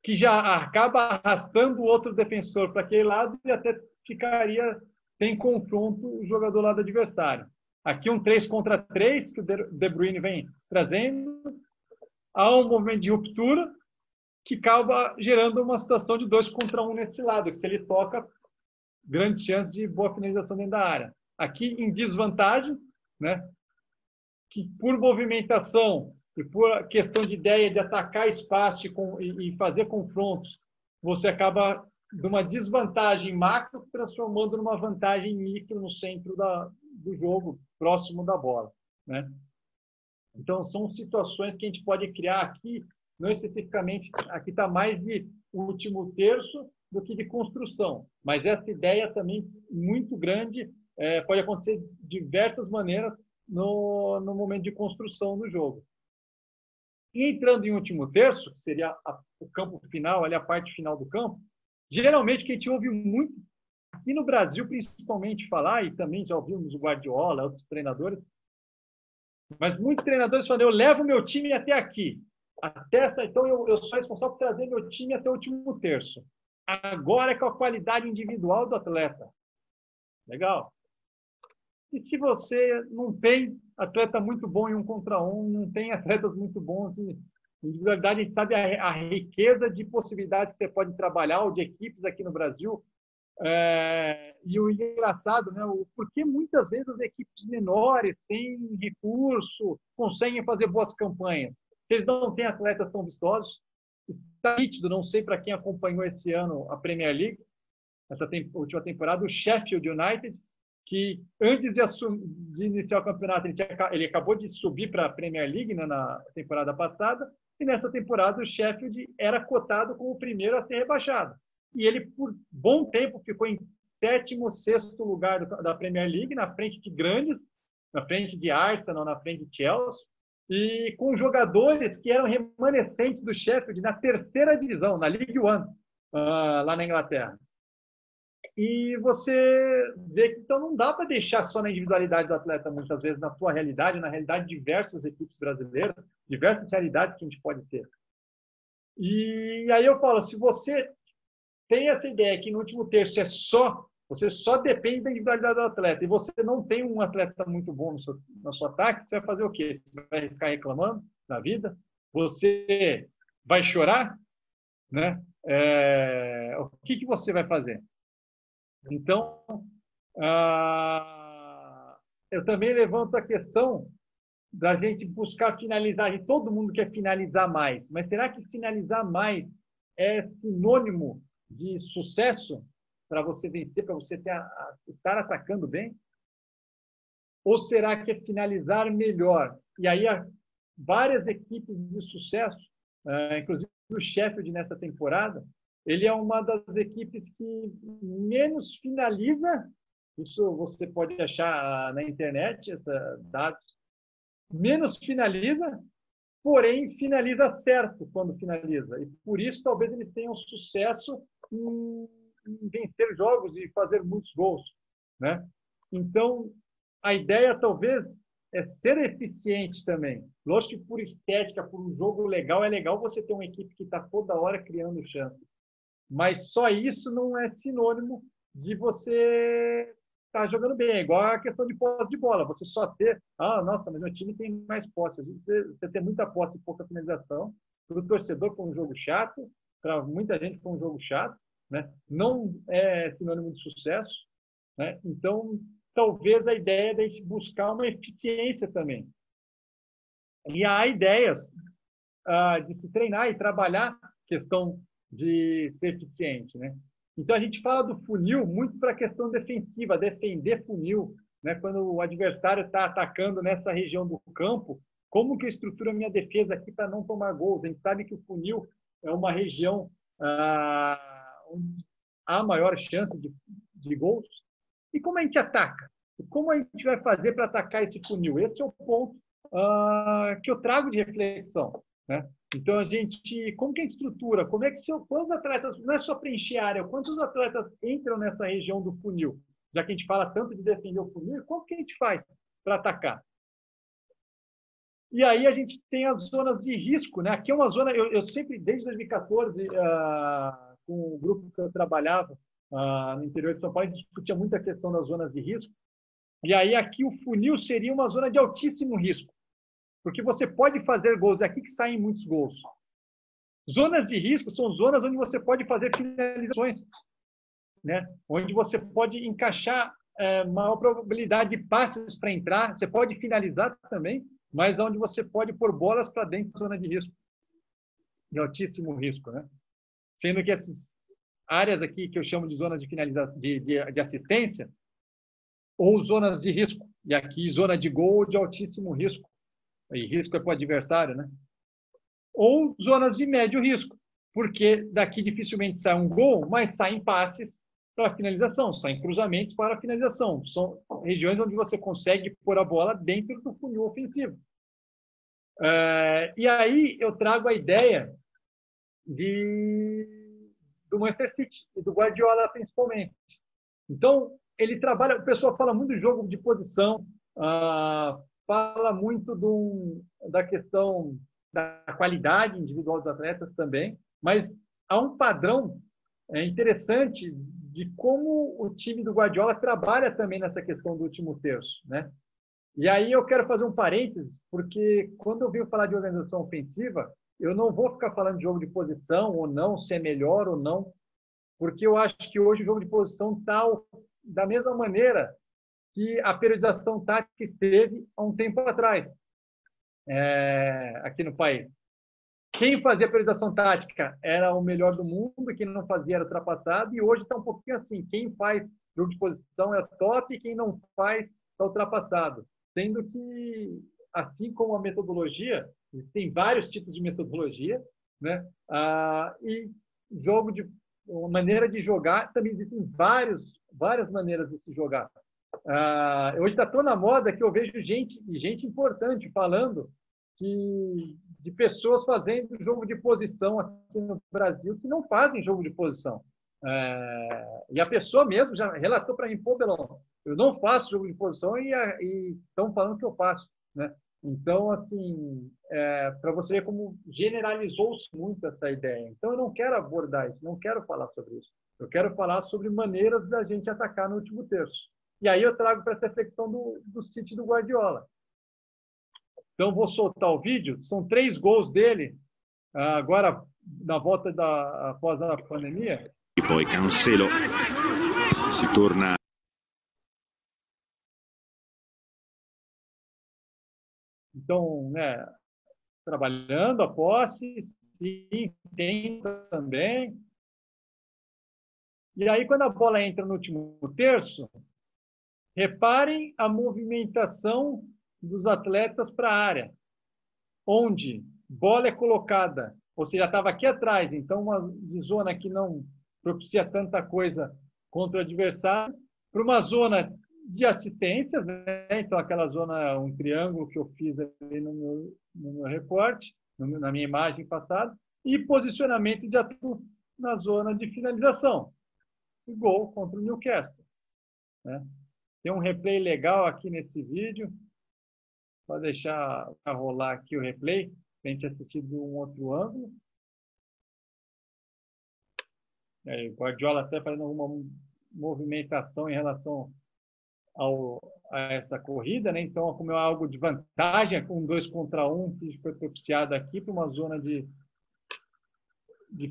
que já acaba arrastando o outro defensor para aquele lado e até ficaria sem confronto o jogador lá do adversário. Aqui um 3 contra 3, que o De Bruyne vem trazendo. Há um movimento de ruptura que acaba gerando uma situação de 2 contra 1 nesse lado, que se ele toca, grandes chances de boa finalização dentro da área. Aqui em desvantagem, né, que por movimentação e por questão de ideia de atacar espaço e fazer confrontos, você acaba de uma desvantagem macro transformando numa vantagem micro no centro do jogo, próximo da bola, né? Então, são situações que a gente pode criar aqui, não especificamente, aqui está mais de último terço, do que de construção. Mas essa ideia também muito grande pode acontecer de diversas maneiras no momento de construção do jogo. E entrando em último terço, que seria o campo final, ali a parte final do campo, geralmente que a gente ouve muito, aqui no Brasil principalmente falar, e também já ouvimos o Guardiola, outros treinadores, mas muitos treinadores falam, eu levo meu time até aqui. Então eu sou responsável por trazer meu time até o último terço. Agora é com a qualidade individual do atleta. Legal. E se você não tem atleta muito bom em 1 contra 1, não tem atletas muito bons em individualidade, a gente sabe a riqueza de possibilidades que você pode trabalhar, ou de equipes aqui no Brasil. E o engraçado, né, porque muitas vezes as equipes menores têm recurso, conseguem fazer boas campanhas. Eles não têm atletas tão vistosos. Está nítido, não sei para quem acompanhou esse ano a Premier League, essa última temporada, o Sheffield United, que antes de iniciar o campeonato, ele acabou de subir para a Premier League, né, na temporada passada, e nessa temporada o Sheffield era cotado como o primeiro a ser rebaixado. E ele, por bom tempo, ficou em 7º, 6º lugar da Premier League, na frente de grandes, na frente de Arsenal, na frente de Chelsea, e com jogadores que eram remanescentes do Sheffield na 3ª divisão, na League One, lá na Inglaterra. E você vê que então não dá para deixar só na individualidade do atleta, muitas vezes, na sua realidade, na realidade de diversas equipes brasileiras, diversas realidades que a gente pode ter. E aí eu falo, se você tem essa ideia que no último terço você só depende da individualidade do atleta, e você não tem um atleta muito bom no seu ataque, você vai fazer o quê? Você vai ficar reclamando da vida? Você vai chorar? Né? O que você vai fazer? Então, eu também levanto a questão da gente buscar finalizar, e todo mundo quer finalizar mais, mas será que finalizar mais é sinônimo de sucesso para você vencer, para você estar atacando bem? Ou será que é finalizar melhor? E aí, várias equipes de sucesso, inclusive o Sheffield nessa temporada, ele é uma das equipes que menos finaliza, isso você pode achar na internet, esses dados, menos finaliza, porém finaliza certo quando finaliza. E por isso talvez eles tenham sucesso em vencer jogos e fazer muitos gols, né? Então, a ideia talvez é ser eficiente também. Lógico que por estética, por um jogo legal, é legal você ter uma equipe que está toda hora criando chance. Mas só isso não é sinônimo de você estar jogando bem. É igual a questão de posse de bola. Você só ter... nossa, mas meu time tem mais posse. Você tem muita posse e pouca finalização. Para o torcedor foi um jogo chato. Para muita gente foi um jogo chato. Né? Não é sinônimo de sucesso. Né? Então, talvez a ideia é de a gente buscar uma eficiência também. E há ideias de se treinar e trabalhar questão de ser eficiente, né? Então, a gente fala do funil muito para a questão defensiva, defender funil, né? Quando o adversário está atacando nessa região do campo, como que eu estruturo a minha defesa aqui para não tomar gols? A gente sabe que o funil é uma região onde há maior chance de gols. E como a gente ataca? E como a gente vai fazer para atacar esse funil? Esse é o ponto que eu trago de reflexão, né? Então, como que a gente estrutura? Como é que quantos atletas, não é só preencher a área, quantos atletas entram nessa região do funil? Já que a gente fala tanto de defender o funil, como que a gente faz para atacar? E aí a gente tem as zonas de risco, né? Aqui é uma zona, eu sempre, desde 2014, com o grupo que eu trabalhava no interior de São Paulo, a gente discutia muito a questão das zonas de risco. E aí aqui o funil seria uma zona de altíssimo risco. Porque você pode fazer gols, é aqui que saem muitos gols. Zonas de risco são zonas onde você pode fazer finalizações, né? Onde você pode encaixar maior probabilidade de passes para entrar, você pode finalizar também, mas onde você pode pôr bolas para dentro da zona de risco, de altíssimo risco, né? Sendo que essas áreas aqui que eu chamo de zonas de finalização, de assistência, ou zonas de risco, e aqui zona de gol de altíssimo risco. E risco é para o adversário, né? Ou zonas de médio risco. porque daqui dificilmente sai um gol, mas saem passes para finalização, saem cruzamentos para finalização. São regiões onde você consegue pôr a bola dentro do funil ofensivo. E aí eu trago a ideia do Manchester City e do Guardiola principalmente. Então, ele trabalha, o pessoal fala muito do jogo de posição, fala muito da questão da qualidade individual dos atletas também, mas há um padrão interessante de como o time do Guardiola trabalha também nessa questão do último terço, né? E aí eu quero fazer um parênteses, porque quando eu venho falar de organização ofensiva, eu não vou ficar falando de jogo de posição ou não, se é melhor ou não, porque eu acho que hoje o jogo de posição está da mesma maneira que a periodização tática esteve há um tempo atrás, aqui no país. Quem fazia periodização tática era o melhor do mundo, quem não fazia era ultrapassado, e hoje está um pouquinho assim, quem faz jogo de posição é top e quem não faz está ultrapassado. Sendo que, assim como a metodologia, tem vários tipos de metodologia, né? E maneira de jogar, também existem várias maneiras de se jogar. Hoje está tão na moda que eu vejo gente importante falando de pessoas fazendo jogo de posição aqui no Brasil que não fazem jogo de posição. E a pessoa mesmo já relatou para mim, pô, Belão, eu não faço jogo de posição e estão falando que eu faço, né? Então, assim, para você ver como generalizou-se muito essa ideia. Então, eu não quero abordar isso, não quero falar sobre isso. Eu quero falar sobre maneiras da gente atacar no último terço. E aí eu trago para essa reflexão do City do Guardiola. Então, vou soltar o vídeo. São 3 gols dele, agora, na volta após a pandemia. E poi Cancelo si torna. Então, né, trabalhando a posse, sim, tem também. E aí, quando a bola entra no último terço, reparem a movimentação dos atletas para a área, onde bola é colocada, ou seja, estava aqui atrás, então uma zona que não propicia tanta coisa contra o adversário, para uma zona de assistências, né? Então aquela zona, um triângulo que eu fiz ali no meu recorte, na minha imagem passada, e posicionamento de atuação na zona de finalização. E gol contra o Newcastle, né? Tem um replay legal aqui nesse vídeo. Vou deixar rolar aqui o replay, para a gente assistir de um outro ângulo. O Guardiola até fazendo alguma movimentação em relação a essa corrida, né? Então, como é algo de vantagem, com 2 contra 1, que foi propiciado aqui para uma zona de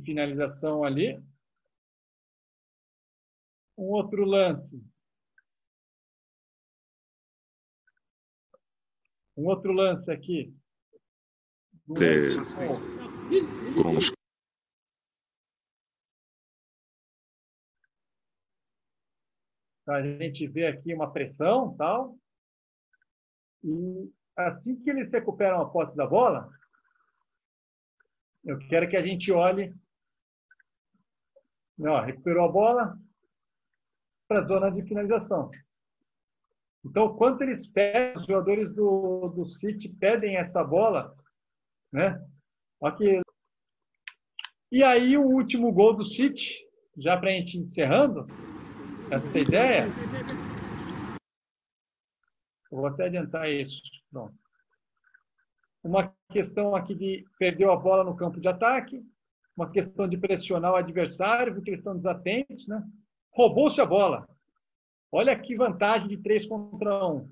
finalização ali. Um outro lance. Um outro lance aqui. A gente vê aqui uma pressão, tal. E assim que eles recuperam a posse da bola, eu quero que a gente olhe. Recuperou a bola para a zona de finalização. Então, quanto eles pedem, os jogadores do City pedem essa bola, né? Aqui. E aí, o último gol do City, já para a gente encerrando essa ideia. Eu vou até adiantar isso. Pronto. Uma questão aqui de perdeu a bola no campo de ataque, uma questão de pressionar o adversário, porque eles estão desatentos, né? Roubou-se a bola. Olha que vantagem de 3 contra 1.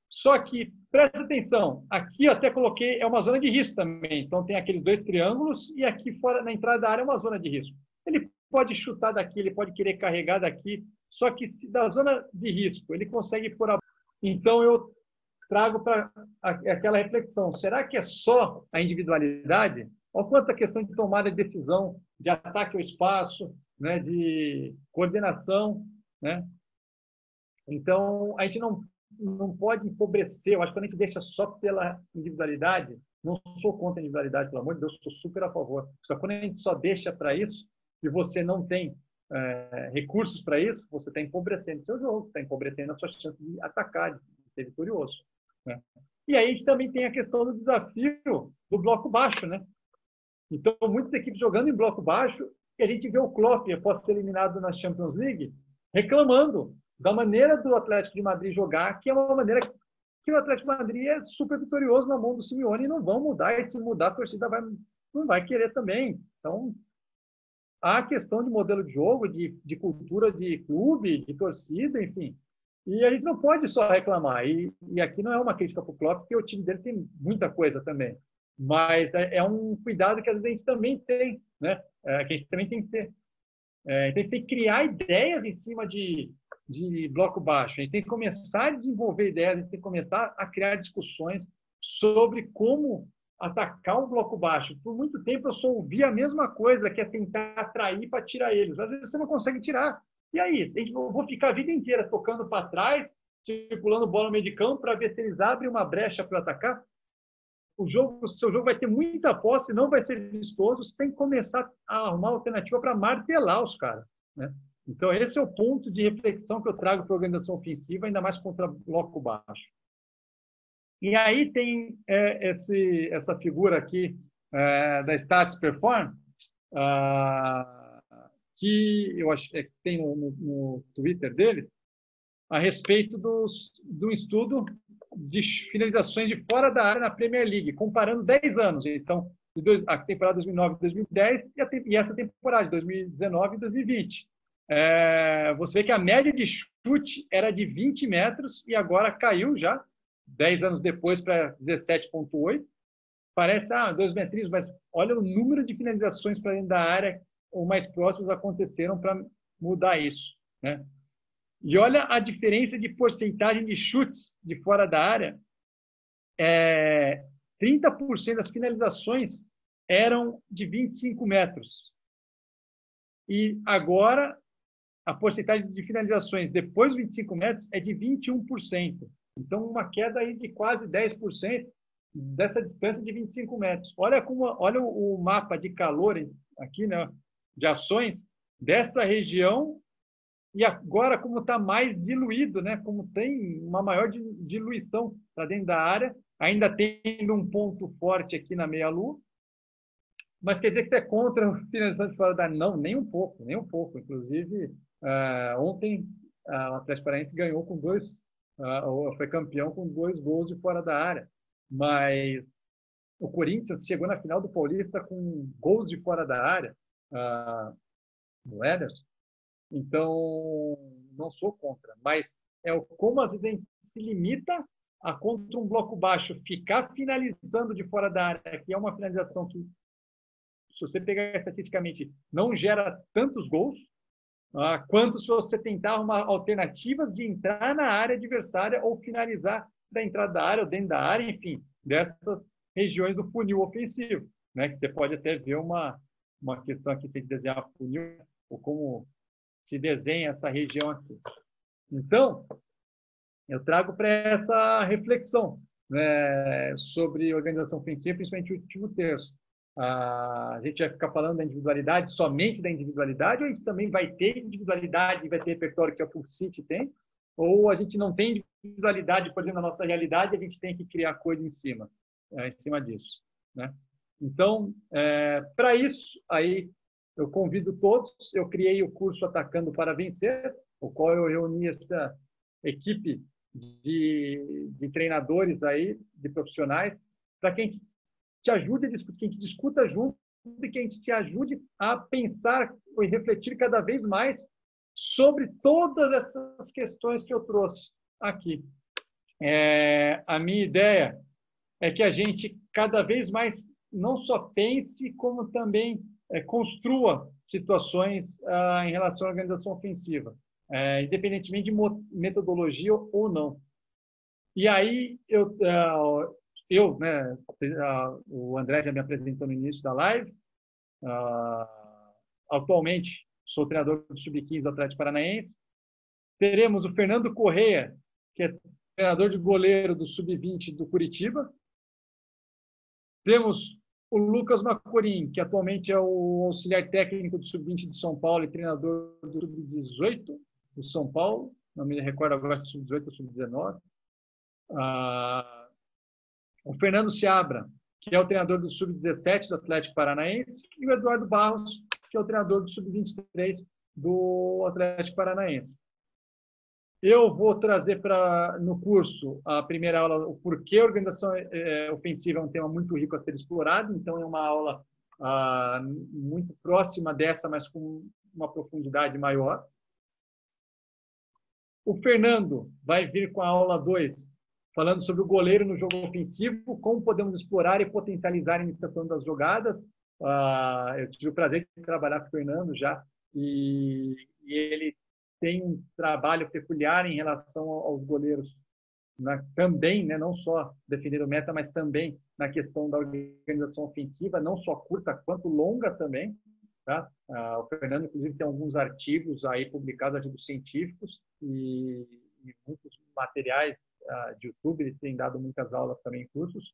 Só que, presta atenção, aqui eu até coloquei, é uma zona de risco também. Então, tem aqueles 2 triângulos e aqui fora, na entrada da área, é uma zona de risco. Ele pode chutar daqui, ele pode querer carregar daqui, só que da zona de risco, ele consegue pôr a bola. Então, eu trago para aquela reflexão. Será que é só a individualidade? Ou quanto a questão de tomada de decisão, de ataque ao espaço, né, de coordenação, né? Então, a gente não não pode empobrecer. Eu acho que quando a gente deixa só pela individualidade, não sou contra a individualidade, pelo amor de Deus, estou super a favor. Só que quando a gente só deixa para isso e você não tem recursos para isso, você está empobrecendo o seu jogo, está empobrecendo a sua chance de atacar, de ser vitorioso, né? E aí a gente também tem a questão do desafio do bloco baixo, né? Então, muitas equipes jogando em bloco baixo, e a gente vê o Klopp, após ser eliminado na Champions League, reclamando da maneira do Atlético de Madrid jogar, que é uma maneira que o Atlético de Madrid é super vitorioso na mão do Simeone e não vão mudar, e se mudar a torcida não vai querer também. Então, há a questão de modelo de jogo, de cultura de clube, de torcida, enfim. E a gente não pode só reclamar. E aqui não é uma crítica para o Klopp, porque o time dele tem muita coisa também. Mas é um cuidado que às vezes a gente também tem, né? Que a gente também tem que ter. A gente tem que criar ideias em cima de bloco baixo. A gente tem que começar a desenvolver ideias, a gente tem que começar a criar discussões sobre como atacar o bloco baixo. Por muito tempo eu só ouvi a mesma coisa, que é tentar atrair para tirar eles. Às vezes você não consegue tirar. E aí? Eu vou ficar a vida inteira tocando para trás, circulando bola no meio de campo para ver se eles abrem uma brecha para atacar? O seu jogo vai ter muita posse, não vai ser vistoso, você tem que começar a arrumar alternativa para martelar os caras, né? Então, esse é o ponto de reflexão que eu trago para a organização ofensiva, ainda mais contra bloco baixo. E aí tem essa figura aqui da Stats Perform, que eu acho que tem no Twitter dele, a respeito do estudo de finalizações de fora da área na Premier League, comparando 10 anos. Então, a temporada 2009-2010 e essa temporada de 2019 e 2020. Você vê que a média de chute era de 20 metros e agora caiu já, 10 anos depois, para 17,8. Parece, 2 metrinhos, mas olha o número de finalizações para dentro da área ou mais próximos aconteceram para mudar isso, né? E olha a diferença de porcentagem de chutes de fora da área. 30% das finalizações eram de 25 metros. E agora, a porcentagem de finalizações depois dos 25 metros é de 21%. Então, uma queda aí de quase 10% dessa distância de 25 metros. Olha o mapa de calor aqui, né, de ações dessa região. E agora, como está mais diluído, né? Como tem uma maior diluição para dentro da área, ainda tendo um ponto forte aqui na meia-lua, mas quer dizer que você é contra a finalização de fora da área? Não, nem um pouco, nem um pouco. Inclusive, ontem o Atlético Paranaense ganhou com foi campeão com 2 gols de fora da área. Mas o Corinthians chegou na final do Paulista com gols de fora da área, do Ederson. Então, não sou contra, mas como às vezes a gente se limita a, contra um bloco baixo, ficar finalizando de fora da área, que é uma finalização que, se você pegar estatisticamente, não gera tantos gols, quanto se você tentar arrumar alternativas de entrar na área adversária ou finalizar da entrada da área ou dentro da área, enfim, dessas regiões do funil ofensivo, né? Que você pode até ver uma questão aqui, tem que desenhar funil, ou como se desenha essa região aqui. Então, eu trago para essa reflexão, né, sobre organização ofensiva, principalmente o último terço. A gente vai ficar falando da individualidade, somente da individualidade, ou a gente também vai ter individualidade e vai ter repertório que o City tem, ou a gente não tem individualidade, por exemplo, na nossa realidade, a gente tem que criar coisa em cima disso, né? Então, para isso, aí, eu convido todos, eu criei o curso Atacando para Vencer, o qual eu reuni essa equipe de treinadores aí, de profissionais, para que a gente te ajude a discutir, que a gente discuta junto e que a gente te ajude a pensar e refletir cada vez mais sobre todas essas questões que eu trouxe aqui. A minha ideia é que a gente cada vez mais não só pense, como também construa situações em relação à organização ofensiva, independentemente de metodologia ou não. E aí, né, o André já me apresentou no início da live, atualmente sou treinador do Sub-15 do Atlético Paranaense. Teremos o Fernando Correia, que é treinador de goleiro do Sub-20 do Curitiba. Temos o Lucas Macorim, que atualmente é o auxiliar técnico do Sub-20 de São Paulo e treinador do Sub-18 do São Paulo. Não me recordo agora se Sub-18 ou Sub-19. O Fernando Seabra, que é o treinador do Sub-17 do Atlético Paranaense, e o Eduardo Barros, que é o treinador do Sub-23 do Atlético Paranaense. Eu vou trazer no curso, a primeira aula, o porquê a organização ofensiva é um tema muito rico a ser explorado, então é uma aula muito próxima dessa, mas com uma profundidade maior. O Fernando vai vir com a aula 2, falando sobre o goleiro no jogo ofensivo, como podemos explorar e potencializar a iniciação das jogadas. Eu tive o prazer de trabalhar com o Fernando já, e ele tem um trabalho peculiar em relação aos goleiros, também, né, não só defender o meta, mas também na questão da organização ofensiva, não só curta, quanto longa também. Tá? O Fernando, inclusive, tem alguns artigos aí publicados, artigos científicos, e muitos materiais de YouTube. Ele tem dado muitas aulas também em cursos,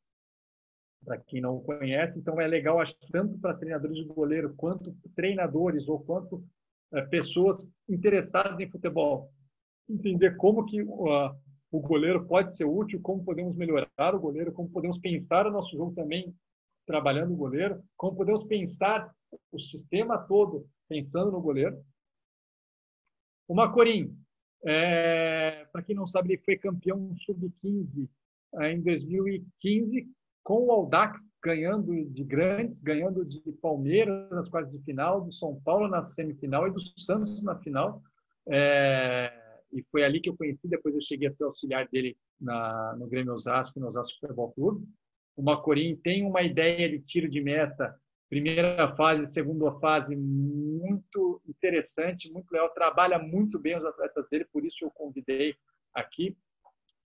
para quem não o conhece. Então, é legal, acho, tanto para treinadores de goleiro, quanto treinadores, ou quanto pessoas interessadas em futebol, entender como que o goleiro pode ser útil, como podemos melhorar o goleiro, como podemos pensar o nosso jogo também trabalhando o goleiro, como podemos pensar o sistema todo pensando no goleiro. O Macorim, para quem não sabe, ele foi campeão Sub-15 em 2015, com o Audax ganhando de grandes, ganhando de Palmeiras nas quartas de final, do São Paulo na semifinal e do Santos na final. E foi ali que eu conheci, depois eu cheguei a ser auxiliar dele no Grêmio Osasco, no Osasco Futebol Clube. O Macorim tem uma ideia de tiro de meta, primeira fase, segunda fase, muito interessante, muito legal, trabalha muito bem os atletas dele, por isso eu convidei aqui.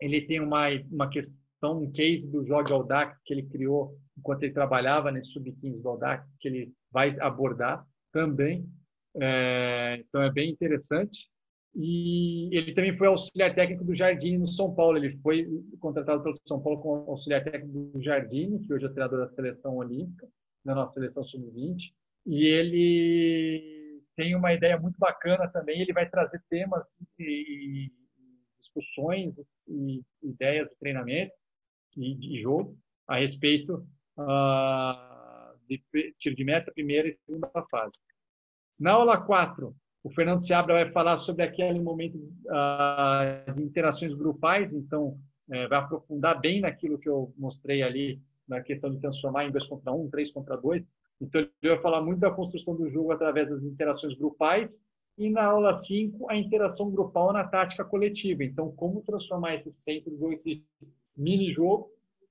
Ele tem uma questão, um case do Jogue Audax que ele criou enquanto ele trabalhava nesse Sub-15 do Audax, que ele vai abordar também. Então, é bem interessante. E ele também foi auxiliar técnico do Jardine no São Paulo. Ele foi contratado pelo São Paulo como auxiliar técnico do Jardine, que hoje é treinador da seleção olímpica, da nossa seleção Sub-20. E ele tem uma ideia muito bacana também. Ele vai trazer temas e discussões e ideias de treinamento e de jogo a respeito de tiro de meta, primeira e segunda fase. Na aula 4, o Fernando Seabra vai falar sobre aquele momento de interações grupais, então vai aprofundar bem naquilo que eu mostrei ali, na questão de transformar em 2 contra 1, 3 contra 2. Então, ele vai falar muito da construção do jogo através das interações grupais, e na aula 5, a interação grupal na tática coletiva. Então, como transformar esse centro do jogo, esse mini-jogo,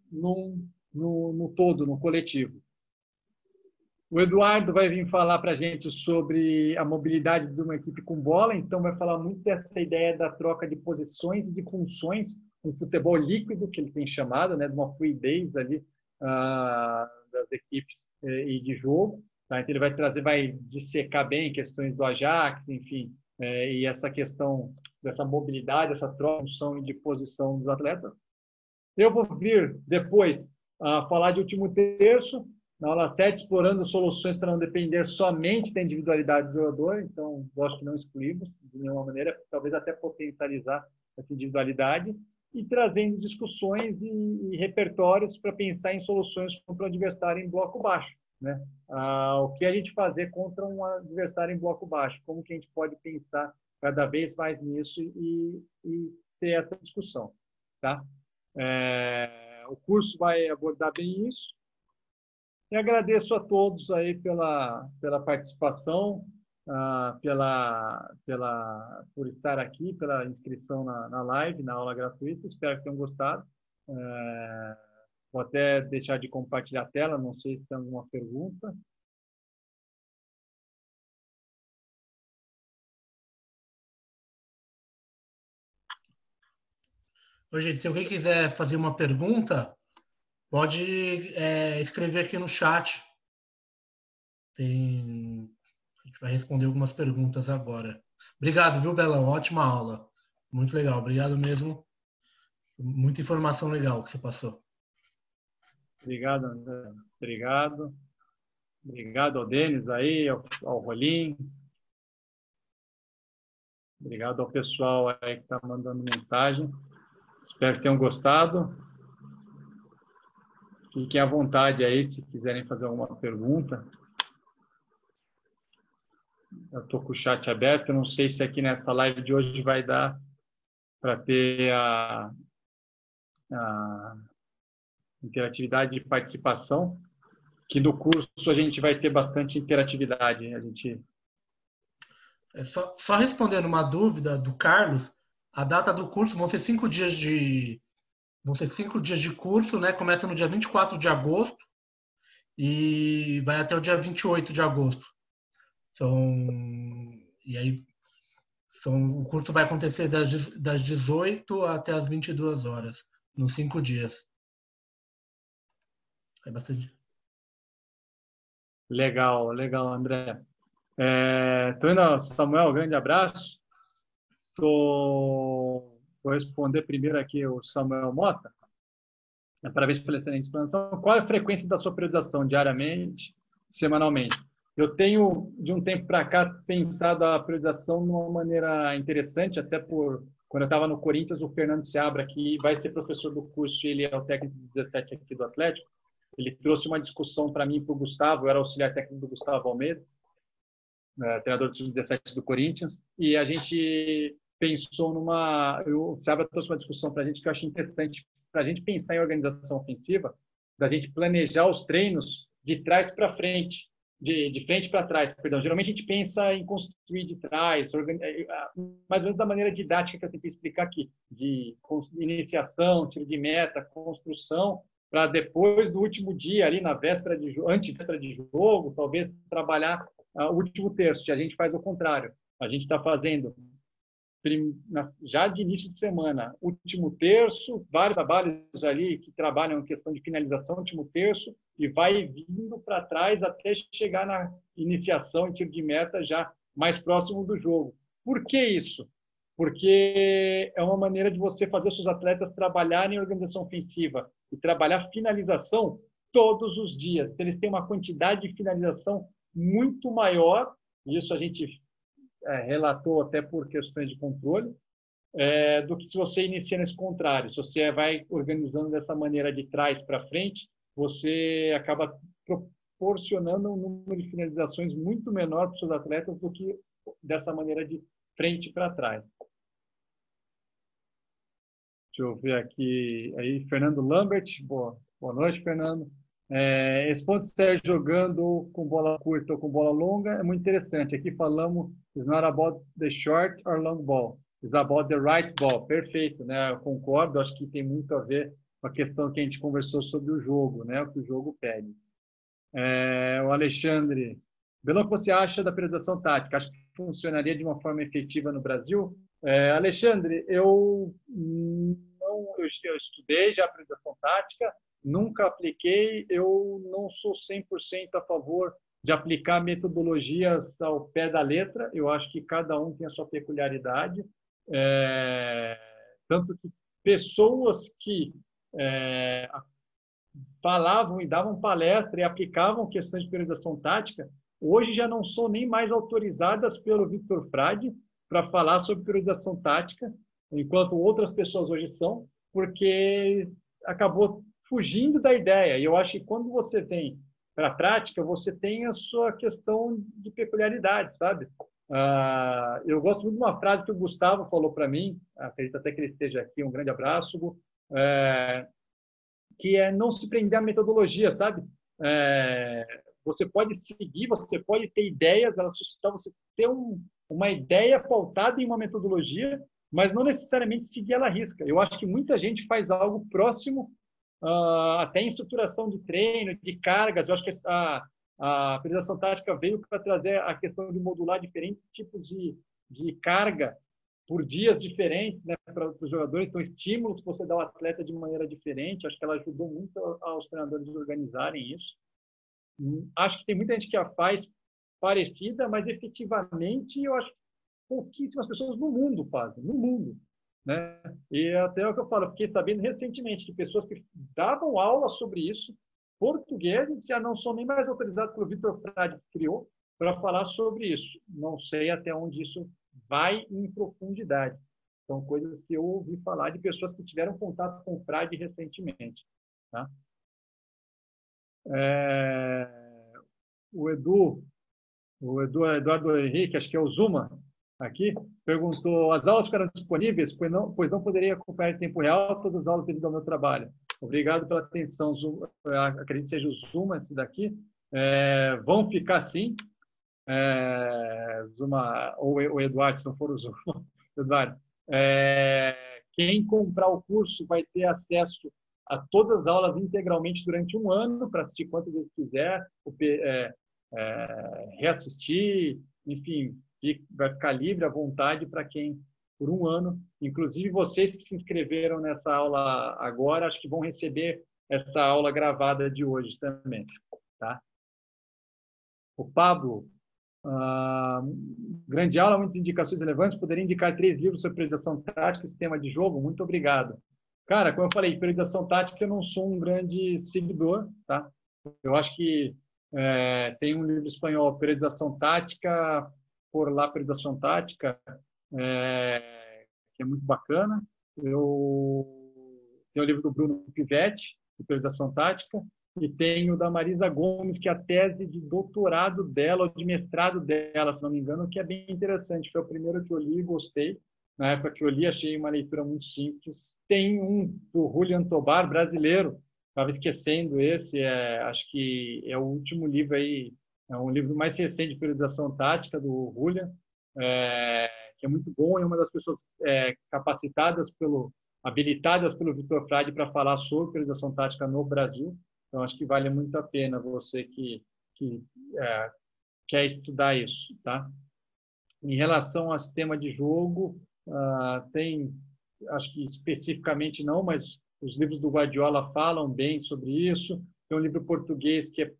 no todo, no coletivo. O Eduardo vai vir falar para a gente sobre a mobilidade de uma equipe com bola, então vai falar muito dessa ideia da troca de posições e de funções, um futebol líquido, que ele tem chamado, né, de uma fluidez ali das equipes e de jogo. Tá? Então, ele vai trazer, vai dissecar bem questões do Ajax, enfim, e essa questão dessa mobilidade, essa troca de função e de posição dos atletas. Eu vou vir depois falar de último terço, na aula 7, explorando soluções para não depender somente da individualidade do jogador. Então, gosto que não excluímos de nenhuma maneira, talvez até potencializar essa individualidade, e trazendo discussões e repertórios para pensar em soluções contra um adversário em bloco baixo. Né? O que a gente fazer contra um adversário em bloco baixo? Como que a gente pode pensar cada vez mais nisso e ter essa discussão? Tá? O curso vai abordar bem isso. E agradeço a todos aí pela participação, por estar aqui, pela inscrição na live, na aula gratuita. Espero que tenham gostado. Vou até deixar de compartilhar a tela, não sei se tem alguma pergunta. Oi, gente, se alguém quiser fazer uma pergunta, pode escrever aqui no chat. A gente vai responder algumas perguntas agora. Obrigado, viu, Belão? Ótima aula. Muito legal. Obrigado mesmo. Muita informação legal que você passou. Obrigado, André. Obrigado. Obrigado ao Denis aí, ao Rolim. Obrigado ao pessoal aí que está mandando mensagem. Espero que tenham gostado. Fiquem à vontade aí, se quiserem fazer alguma pergunta. Eu estou com o chat aberto. Eu não sei se aqui nessa live de hoje vai dar para ter a interatividade de participação, que no curso a gente vai ter bastante interatividade. A gente... Só respondendo uma dúvida do Carlos, a data do curso vão ser 5 dias de curso, né? Começa no dia 24 de agosto e vai até o dia 28 de agosto. O curso vai acontecer das 18 até as 22 horas, nos 5 dias. É bastante. Legal, André. Tô indo, Samuel, grande abraço. Vou responder primeiro aqui o Samuel Mota. Parabéns pela excelente explanação. Qual é a frequência da sua periodização? Diariamente? Semanalmente? Eu tenho, de um tempo para cá, pensado a periodização de uma maneira interessante, até por... Quando eu estava no Corinthians, o Fernando Seabra, que vai ser professor do curso, ele é o técnico de 17 aqui do Atlético, ele trouxe uma discussão para mim e para o Gustavo, eu era auxiliar técnico do Gustavo Almeida, treinador do Sub-17 do Corinthians, e a gente pensou o Seabra trouxe uma discussão para a gente que eu achei interessante, para a gente pensar em organização ofensiva, da gente planejar os treinos de trás para frente, de frente para trás, perdão. Geralmente a gente pensa em construir de trás, mais ou menos da maneira didática que eu tentei explicar aqui, de iniciação, tiro de meta, construção, para depois do último dia, ali na véspera antevéspera de jogo, talvez trabalhar o último terço, que a gente faz o contrário. A gente está fazendo já de início de semana, último terço, vários trabalhos ali que trabalham em questão de finalização, último terço, e vai vindo para trás até chegar na iniciação e tiro de meta já mais próximo do jogo. Por que isso? Porque é uma maneira de você fazer os seus atletas trabalharem em organização ofensiva e trabalhar finalização todos os dias. Eles têm uma quantidade de finalização muito maior, e isso a gente relatou até por questões de controle, do que se você inicia nesse contrário. Se você vai organizando dessa maneira de trás para frente, você acaba proporcionando um número de finalizações muito menor para os seus atletas do que dessa maneira de frente para trás. Deixa eu ver aqui. Aí, Fernando Lambert. Boa noite, Fernando. Esse ponto de estar jogando com bola curta ou com bola longa é muito interessante. Aqui falamos, it's not about the short or long ball, it's about the right ball. Perfeito, né? Eu concordo, acho que tem muito a ver com a questão que a gente conversou sobre o jogo, né? O que o jogo pede. O Alexandre, Belão, o que você acha da periodização tática? Acho que funcionaria de uma forma efetiva no Brasil? Alexandre, eu estudei já a periodização tática, nunca apliquei, eu não sou 100% a favor de aplicar metodologias ao pé da letra, eu acho que cada um tem a sua peculiaridade, tanto que pessoas que falavam e davam palestra e aplicavam questões de periodização tática, hoje já não são nem mais autorizadas pelo Victor Frade para falar sobre periodização tática, enquanto outras pessoas hoje são, porque acabou fugindo da ideia. E eu acho que quando você vem para a prática, você tem a sua questão de peculiaridade, sabe? Eu gosto muito de uma frase que o Gustavo falou para mim, acredito até que ele esteja aqui, um grande abraço, que é não se prender à metodologia, sabe? Você pode seguir, você pode ter ideias, ela suscitar você ter uma ideia pautada em uma metodologia, mas não necessariamente seguir ela à risca. Eu acho que muita gente faz algo próximo, até em estruturação de treino, de cargas. Eu acho que a periodização tática veio para trazer a questão de modular diferentes tipos de carga por dias diferentes, né, para os jogadores. Então, estímulos que você dá ao atleta de maneira diferente. Acho que ela ajudou muito aos treinadores a organizarem isso. Acho que tem muita gente que a faz parecida, mas efetivamente eu acho que pouquíssimas pessoas no mundo fazem, no mundo. né? E até o que eu falo, fiquei sabendo recentemente de pessoas que davam aula sobre isso, portugueses, já não são nem mais autorizados pelo Vitor Frade, que criou, para falar sobre isso. Não sei até onde isso vai em profundidade. São coisas que eu ouvi falar de pessoas que tiveram contato com o Frade recentemente. Tá? O Eduardo Henrique, acho que é o Zuma, aqui, perguntou: as aulas ficaram disponíveis, pois não poderia acompanhar em tempo real todas as aulas devido ao meu trabalho. Obrigado pela atenção, Zuma. Acredito que seja o Zuma, esse daqui. Vão ficar sim. Zuma, ou o Eduardo, se não for o Zuma. Eduardo, quem comprar o curso vai ter acesso a todas as aulas integralmente durante um ano, para assistir quantas vezes quiser, reassistir, enfim, vai ficar livre à vontade para quem, por um ano. Inclusive, vocês que se inscreveram nessa aula agora, acho que vão receber essa aula gravada de hoje também. Tá? O Pablo, grande aula, muitas indicações relevantes. Poderia indicar 3 livros sobre periodização tática e sistema de jogo? Muito obrigado. Cara, como eu falei, periodização tática eu não sou um grande seguidor. Tá? Eu acho que tem um livro espanhol, Periodização Tática, por lá, Periodização Tática, que é muito bacana. Tenho o livro do Bruno Pivetti, de Periodização Tática, e tenho o da Marisa Gomes, que é a tese de doutorado dela, ou de mestrado dela, se não me engano, que é bem interessante. Foi o primeiro que eu li e gostei. Na época que eu li, achei uma leitura muito simples. Tem um do Julian Tobar, brasileiro, estava esquecendo esse, acho que é o último livro aí, é um livro mais recente de periodização tática do Julian, que é muito bom, é uma das pessoas habilitadas pelo Vitor Frade para falar sobre periodização tática no Brasil. Então, acho que vale muito a pena você que quer estudar isso. Tá? Em relação ao sistema de jogo, acho que especificamente não, mas os livros do Guardiola falam bem sobre isso. Tem um livro português que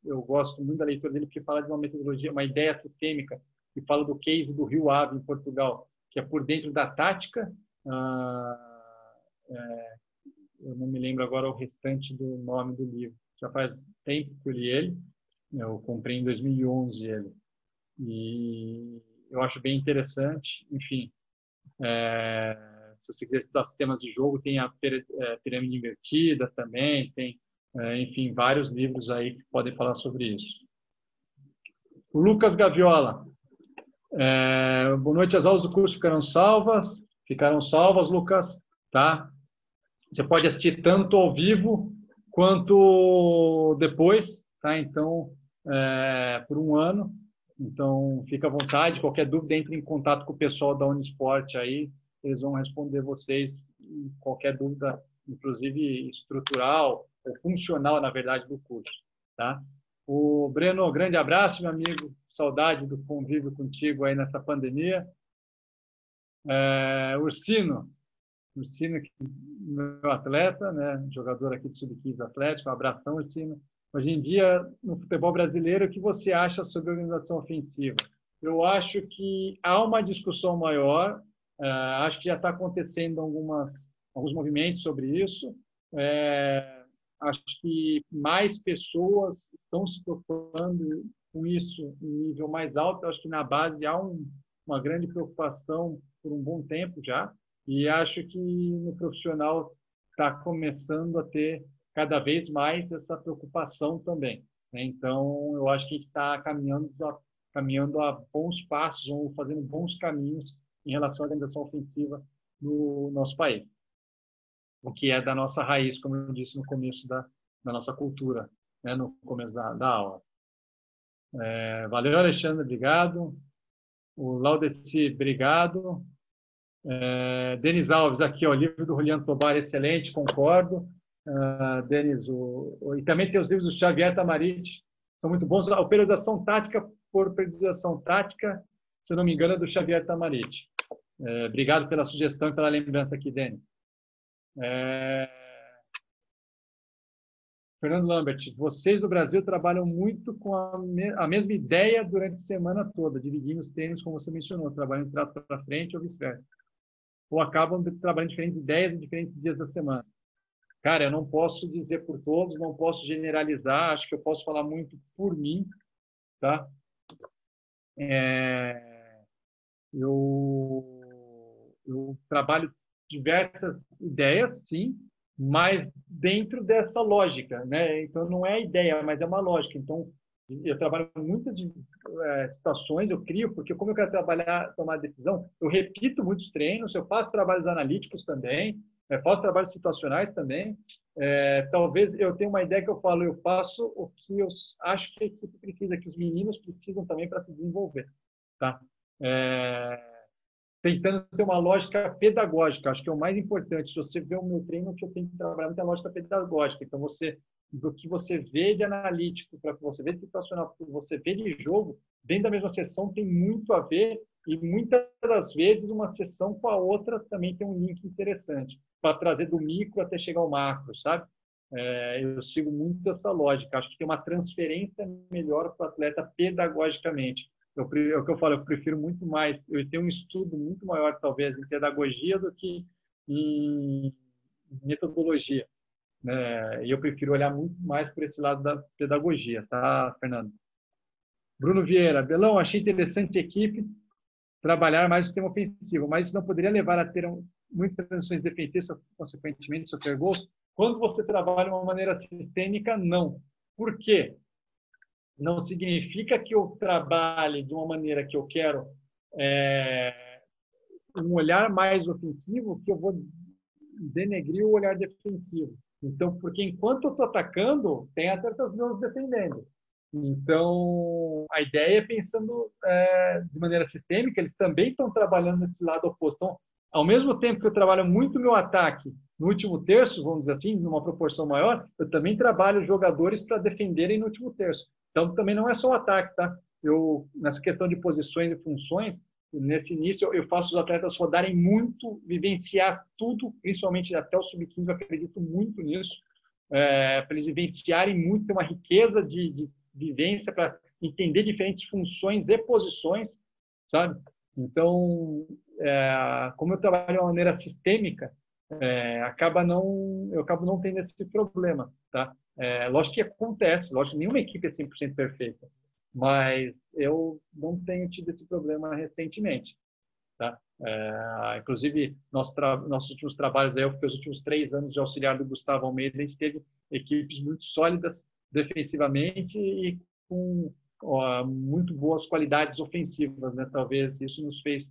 eu gosto muito da leitura dele, porque fala de uma metodologia, uma ideia sistêmica, que fala do case do Rio Ave, em Portugal, que é por dentro da tática. Eu não me lembro agora o restante do nome do livro. Já faz tempo que eu li ele. Eu comprei em 2011 ele. E eu acho bem interessante. Enfim, se você quiser estudar sistemas de jogo, tem a pirâmide invertida também, tem, enfim, vários livros aí que podem falar sobre isso. O Lucas Gaviola. Boa noite, as aulas do curso ficaram salvas. Ficaram salvas, Lucas. Tá? Você pode assistir tanto ao vivo quanto depois. Tá? Então, por um ano. Então, fica à vontade. Qualquer dúvida, entre em contato com o pessoal da Unisport aí. Eles vão responder vocês qualquer dúvida, inclusive estrutural ou funcional, na verdade, do curso. Tá? O Breno, grande abraço, meu amigo. Saudade do convívio contigo aí nessa pandemia. Ursino, meu atleta, né? Jogador aqui do Sub-15 Atlético. Um abração, Ursino. Hoje em dia, no futebol brasileiro, o que você acha sobre a organização ofensiva? Eu acho que há uma discussão maior. Acho que já está acontecendo alguns movimentos sobre isso. Acho que mais pessoas estão se preocupando com isso em nível mais alto. Acho que na base há uma grande preocupação por um bom tempo já. E acho que no profissional está começando a ter cada vez mais essa preocupação também. Né? Então, eu acho que a gente está caminhando a bons passos, ou fazendo bons caminhos em relação à organização ofensiva no nosso país. O que é da nossa raiz, como eu disse no começo da nossa cultura, né? No começo da aula. Valeu, Alexandre, obrigado. O Laudeci, obrigado. Denis Alves, aqui, o livro do Julian Tobar, excelente, concordo. Denis, e também tem os livros do Xavier Tamarit, são muito bons. A periodização tática por periodização tática, se eu não me engano, é do Xavier Tamarit. Obrigado pela sugestão e pela lembrança aqui, Denis. Fernando Lambert, vocês do Brasil trabalham muito com a mesma ideia durante a semana toda, dividindo os treinos, como você mencionou, trabalhando de trás para frente ou vice-versa. ou acabam trabalhando diferentes ideias em diferentes dias da semana. Cara, eu não posso dizer por todos, não posso generalizar, acho que eu posso falar muito por mim, tá? Eu trabalho diversas ideias, sim, mas dentro dessa lógica, né? Então, não é ideia, mas é uma lógica. Então, eu trabalho muitas situações, eu crio, porque como eu quero tomar decisão, eu repito muitos treinos, eu faço trabalhos analíticos também, faço trabalhos situacionais também. Talvez eu tenha uma ideia que eu falo, eu faço o que eu acho que a equipe precisa, que os meninos precisam também para se desenvolver, tá? Tentando ter uma lógica pedagógica, acho que é o mais importante. Se você vê o meu treino, que eu tenho que trabalhar muita lógica pedagógica. Então, do que você vê de analítico, para o que você vê de situacional, para o que você vê de jogo, dentro da mesma sessão tem muito a ver, e muitas das vezes uma sessão com a outra também tem um link interessante, para trazer do micro até chegar ao macro, sabe? Eu sigo muito essa lógica. Acho que tem uma transferência melhor para o atleta pedagogicamente. É o que eu falo, eu prefiro muito mais, eu tenho um estudo muito maior, talvez, em pedagogia do que em metodologia, né? E eu prefiro olhar muito mais por esse lado da pedagogia, tá, Fernando? Bruno Vieira, Belão, achei interessante a equipe trabalhar mais o sistema ofensivo, mas isso não poderia levar a ter muitas transições defensivas, consequentemente, sofrer gols? Quando você trabalha de uma maneira sistêmica, não. Por quê? Não significa que eu trabalhe de uma maneira que eu quero um olhar mais ofensivo, que eu vou denegrir o olhar defensivo. Então, porque enquanto eu estou atacando, tem atletas meus defendendo. Então, a ideia é pensando de maneira sistêmica, eles também estão trabalhando nesse lado oposto. Então, ao mesmo tempo que eu trabalho muito meu ataque no último terço, vamos dizer assim, numa proporção maior, eu também trabalho jogadores para defenderem no último terço. Então, também não é só o ataque, tá? Nessa questão de posições e funções, nesse início, eu faço os atletas rodarem muito, vivenciar tudo, principalmente até o sub-15, eu acredito muito nisso, para eles vivenciarem muito, ter uma riqueza de vivência para entender diferentes funções e posições, sabe? Então, como eu trabalho de uma maneira sistêmica, eu acabo não tendo esse problema, tá? Lógico que acontece, lógico que nenhuma equipe é 100% perfeita, mas eu não tenho tido esse problema recentemente, tá? Inclusive, nossos últimos trabalhos, eu fiquei os últimos 3 anos de auxiliar do Gustavo Almeida, a gente teve equipes muito sólidas defensivamente e com muito boas qualidades ofensivas, né? Talvez isso nos fez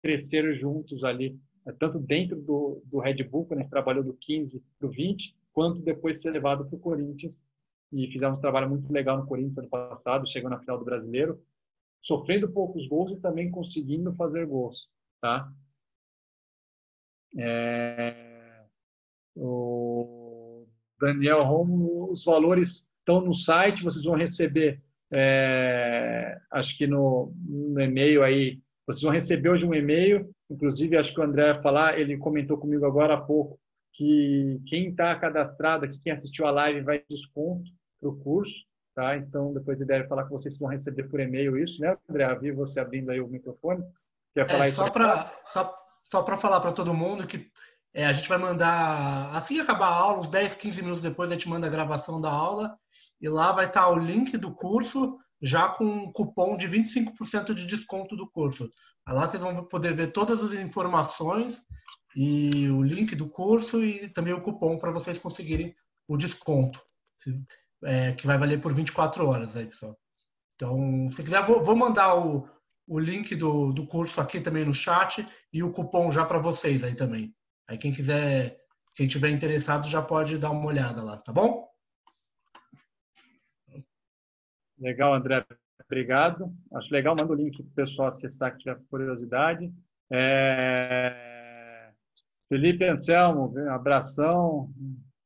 crescer juntos ali, tanto dentro do Red Bull, quando a gente trabalhou do 15 para o 20, quanto depois ser levado para o Corinthians. E fizemos um trabalho muito legal no Corinthians ano passado, chegou na final do Brasileiro, sofrendo poucos gols e também conseguindo fazer gols, tá? O Daniel Romo, os valores estão no site, vocês vão receber, acho que no e-mail aí, vocês vão receber hoje um e-mail, inclusive acho que o André vai falar, ele comentou comigo agora há pouco, que quem está cadastrado aqui, quem assistiu a live, vai ter desconto para o curso, tá? Então, depois ele deve falar que vocês vão receber por e-mail isso, né, André? Vi você abrindo aí o microfone. Quer falar isso? Só para falar para todo mundo que a gente vai mandar, assim que acabar a aula, uns 10, 15 minutos depois, a gente manda a gravação da aula e lá vai estar o link do curso, já com um cupom de 25% de desconto do curso. Lá vocês vão poder ver todas as informações e o link do curso e também o cupom para vocês conseguirem o desconto, que vai valer por 24 horas aí, pessoal. Então, se quiser, vou mandar o link do curso aqui também no chat e o cupom já para vocês aí também. Aí quem tiver interessado já pode dar uma olhada lá, tá bom? Legal, André. Obrigado. Acho legal, manda o link para o pessoal acessar aqui a curiosidade. Felipe Anselmo, um abração,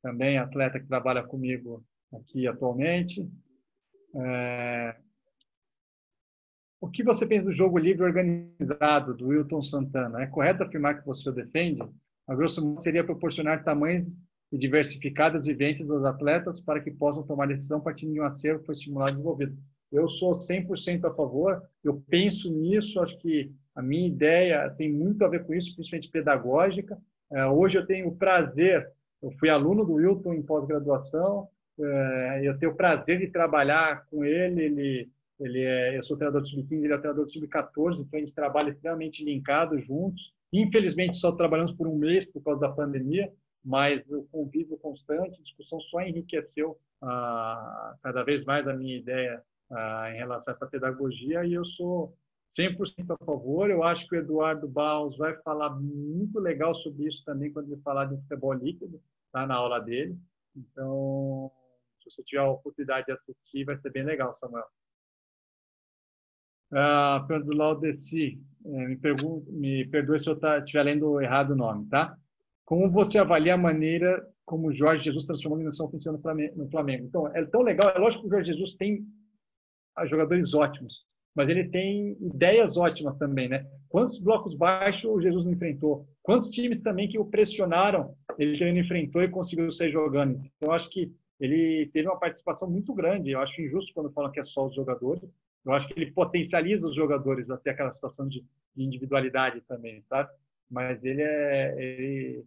também atleta que trabalha comigo aqui atualmente. O que você pensa do jogo livre organizado do Wilton Santana? É correto afirmar que você o defende? A grosso modo, seria proporcionar tamanhos e diversificadas vivências dos atletas para que possam tomar decisão partindo de um acervo que foi estimulado e desenvolvido. Eu sou 100% a favor, eu penso nisso, acho que A minha ideia tem muito a ver com isso, principalmente pedagógica. Hoje eu tenho o prazer, eu fui aluno do Wilton em pós-graduação, eu tenho o prazer de trabalhar com ele. Eu sou treinador de sub-15, ele é treinador de sub-14, então a gente trabalha extremamente linkado juntos. Infelizmente, só trabalhamos por um mês por causa da pandemia, mas o convívio constante, a discussão só enriqueceu cada vez mais a minha ideia em relação a essa pedagogia, e eu sou 100% a favor. Eu acho que o Eduardo Baus vai falar muito legal sobre isso também quando ele falar de futebol líquido, tá, na aula dele. Então, se você tiver a oportunidade de assistir, vai ser bem legal, Samuel. Pergunta do Laudeci, me perdoe se eu estiver lendo errado o nome, tá? Como você avalia a maneira como o Jorge Jesus transformou a dimensão ofensiva no Flamengo? Então, é tão legal. É lógico que o Jorge Jesus tem jogadores ótimos, mas ele tem ideias ótimas também, né? Quantos blocos baixos o Jesus não enfrentou? Quantos times também que o pressionaram, ele não enfrentou e conseguiu sair jogando? Então, eu acho que ele teve uma participação muito grande. Eu acho injusto quando falam que é só os jogadores. Eu acho que ele potencializa os jogadores até aquela situação de individualidade também, sabe? Mas ele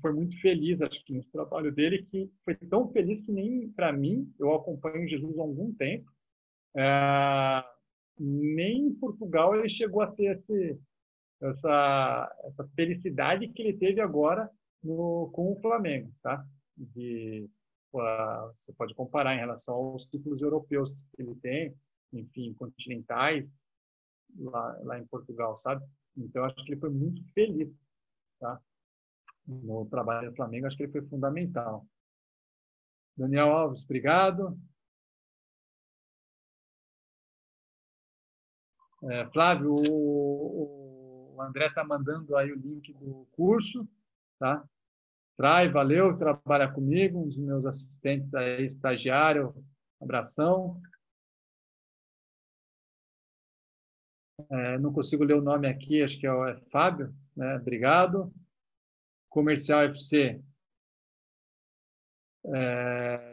foi muito feliz, acho que no trabalho dele, que foi tão feliz que nem para mim, eu acompanho Jesus há algum tempo, nem em Portugal ele chegou a ter essa felicidade que ele teve agora com o Flamengo, tá? Você pode comparar em relação aos títulos europeus que ele tem, enfim, continentais, lá em Portugal, sabe? Então, acho que ele foi muito feliz, tá? No trabalho do Flamengo, acho que ele foi fundamental. Daniel Alves, obrigado. Flávio, o André está mandando aí o link do curso, tá? Valeu, trabalha comigo, um dos meus assistentes aí, estagiário, abração. Não consigo ler o nome aqui, acho que é Fábio, né? Obrigado. Comercial FC,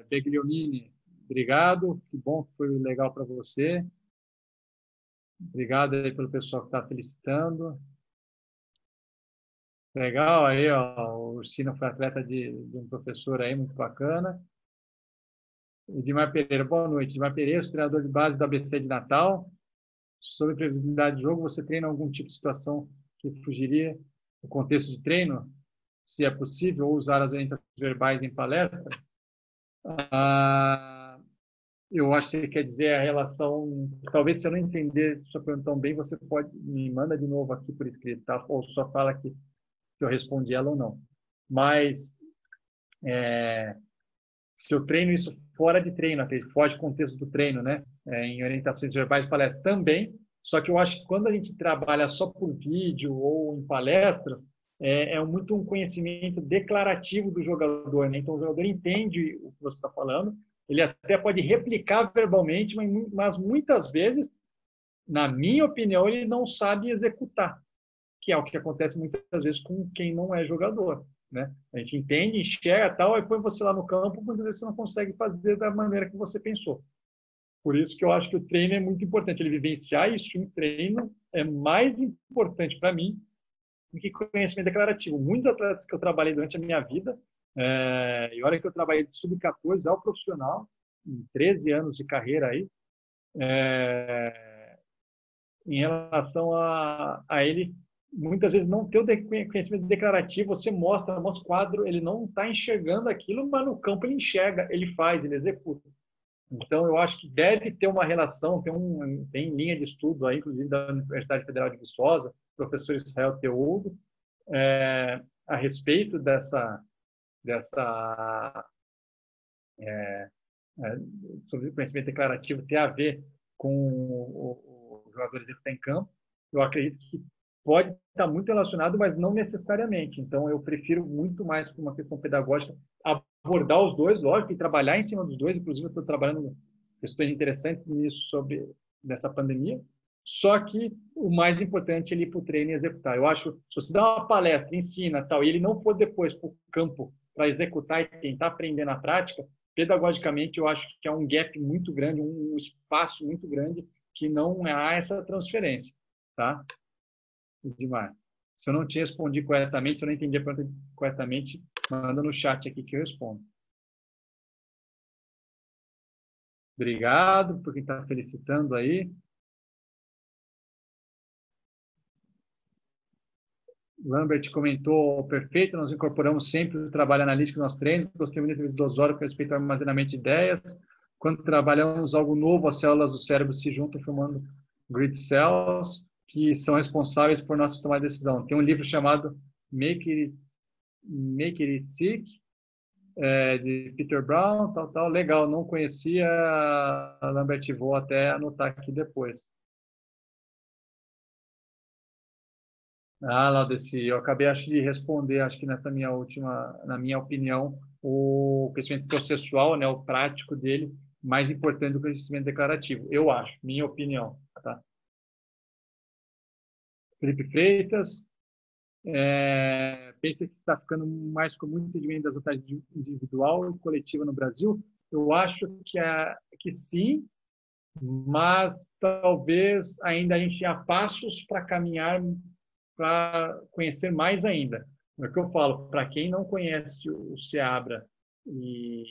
Beglionini, obrigado, que bom que foi legal para você. Obrigado aí pelo pessoal que está felicitando. Legal, aí, ó, o Ursino foi atleta de um professor aí, muito bacana. Edmar Pereira, boa noite. Edmar Pereira, treinador de base da ABC de Natal. Sobre previsibilidade de jogo, você treina algum tipo de situação que fugiria do contexto de treino? Se é possível, ou usar as orientações verbais em palestra? Eu acho que você quer dizer a relação... Talvez, se eu não entender sua pergunta tão bem, você me manda de novo aqui por escrito, tá? Ou só fala que eu respondi ela ou não. Mas, se eu treino isso fora de treino, até foge do contexto do treino, né? Em orientações verbais de palestra também, só que eu acho que quando a gente trabalha só por vídeo ou em palestra, é muito um conhecimento declarativo do jogador, né? Então, o jogador entende o que você está falando, ele até pode replicar verbalmente, mas muitas vezes, na minha opinião, ele não sabe executar, que é o que acontece muitas vezes com quem não é jogador, né? A gente entende, enxerga tal, aí põe você lá no campo, muitas vezes você não consegue fazer da maneira que você pensou. Por isso que eu acho que o treino é muito importante, ele vivenciar isso em treino é mais importante para mim do que conhecimento declarativo. Muitos atletas que eu trabalhei durante a minha vida, e olha que eu trabalhei de sub-14 ao profissional, em 13 anos de carreira aí, em relação a ele, muitas vezes não ter o conhecimento declarativo, você mostra o quadro, ele não está enxergando aquilo, mas no campo ele enxerga, ele faz, ele executa. Então, eu acho que deve ter uma relação, tem linha de estudo aí, inclusive da Universidade Federal de Viçosa, professor Israel Teodo, a respeito sobre o conhecimento declarativo ter a ver com os jogadores que estão em campo. Eu acredito que pode estar muito relacionado, mas não necessariamente. Então, eu prefiro muito mais, por uma questão pedagógica, abordar os dois, lógico, e trabalhar em cima dos dois. Inclusive, eu estou trabalhando questões interessantes nisso nessa pandemia. Só que o mais importante é ele ir para o treino e executar. Eu acho, se você dá uma palestra, ensina, tal, e ele não for depois para o campo para executar e tentar aprender na prática, pedagogicamente, eu acho que há um gap muito grande, um espaço muito grande que não há essa transferência, tá? Edmar. Se eu não te respondi corretamente, se eu não entendi a pergunta corretamente, manda no chat aqui que eu respondo. Obrigado por quem está felicitando aí. Lambert comentou, perfeito, nós incorporamos sempre o trabalho analítico nos treinos, gostei muito do Osório com respeito ao armazenamento de ideias. Quando trabalhamos algo novo, as células do cérebro se juntam formando grid cells, que são responsáveis por nossa tomada de decisão. Tem um livro chamado Make It Sick, de Peter Brown, tal. Legal, não conhecia, Lambert, vou até anotar aqui depois. Laudeci, eu acabei, acho, de responder, acho que nessa minha última, na minha opinião, o conhecimento processual, né, o prático dele, mais importante do que o conhecimento declarativo. Eu acho, minha opinião. Tá? Felipe Freitas, pensa que está ficando mais comum o entendimento das vantagens individual e coletiva no Brasil? Eu acho que sim, mas talvez ainda a gente tenha passos para caminhar para conhecer mais ainda. É o que eu falo, para quem não conhece o Seabra e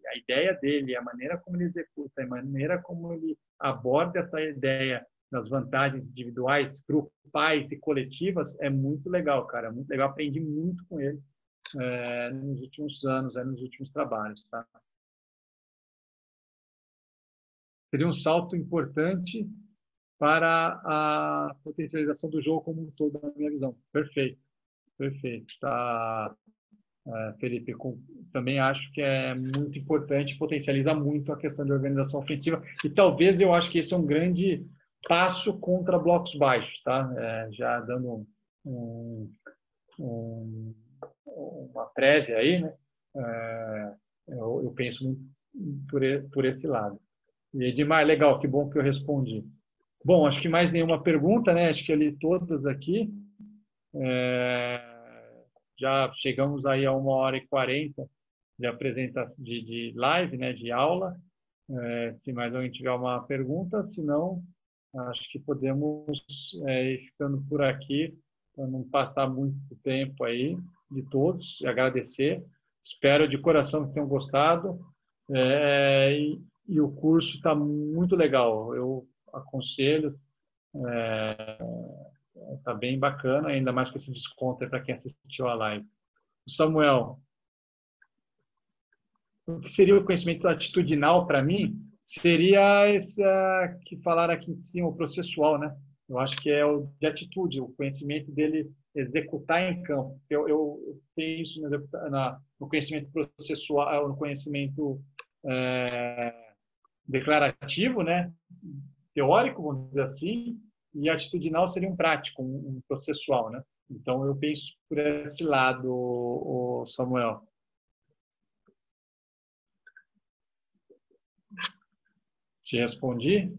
a ideia dele, a maneira como ele executa, a maneira como ele aborda essa ideia das vantagens individuais, grupais e coletivas, é muito legal, cara. É muito legal, aprendi muito com ele nos últimos anos, nos últimos trabalhos. Tá? Seria um salto importante para a potencialização do jogo como um todo, na minha visão. Perfeito. Tá, Felipe, também acho que é muito importante, potencializa muito a questão de organização ofensiva e talvez eu acho que esse é um grande passo contra blocos baixos, tá? Já dando uma prévia aí, né? Eu penso muito por esse lado. E Edmar, legal, que bom que eu respondi. Bom, acho que mais nenhuma pergunta, né? Acho que eu li todas aqui. Já chegamos aí a 1h40 de live, né? De aula. Se mais alguém tiver uma pergunta, se não, acho que podemos ir ficando por aqui para não passar muito tempo aí de todos e agradecer. Espero de coração que tenham gostado. E o curso está muito legal. Eu aconselho, está bem bacana, ainda mais com esse desconto para quem assistiu a live. Samuel, o que seria o conhecimento atitudinal para mim? Seria esse que falaram aqui em cima, o processual, né? Eu acho que é o de atitude, o conhecimento dele executar em campo. Eu tenho isso no conhecimento processual, no conhecimento declarativo, né? Teórico, vamos dizer assim, e atitudinal seria um prático, um processual, né? Então, eu penso por esse lado, Samuel. Te respondi?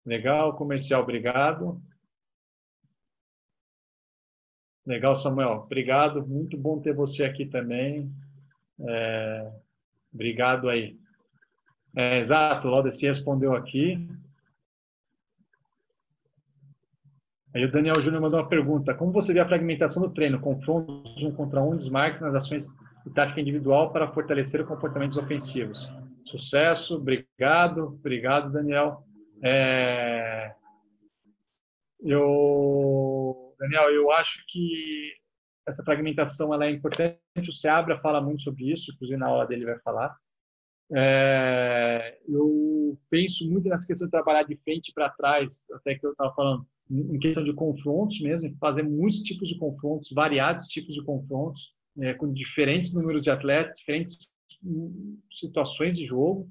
Legal, comercial, obrigado. Legal, Samuel, obrigado. Muito bom ter você aqui também. Obrigado aí. Exato, o Laudeci respondeu aqui. Aí o Daniel Júnior mandou uma pergunta. Como você vê a fragmentação do treino? Confrontos 1 contra 1, desmarques nas ações de tática individual para fortalecer os comportamentos ofensivos. Sucesso, obrigado. Obrigado, Daniel. Daniel, eu acho que essa fragmentação ela é importante. O Seabra fala muito sobre isso, inclusive na aula dele vai falar. Eu penso muito nessa questão de trabalhar de frente para trás, até que eu estava falando, em questão de confrontos mesmo, fazer muitos tipos de confrontos, variados tipos de confrontos, com diferentes números de atletas, diferentes situações de jogo.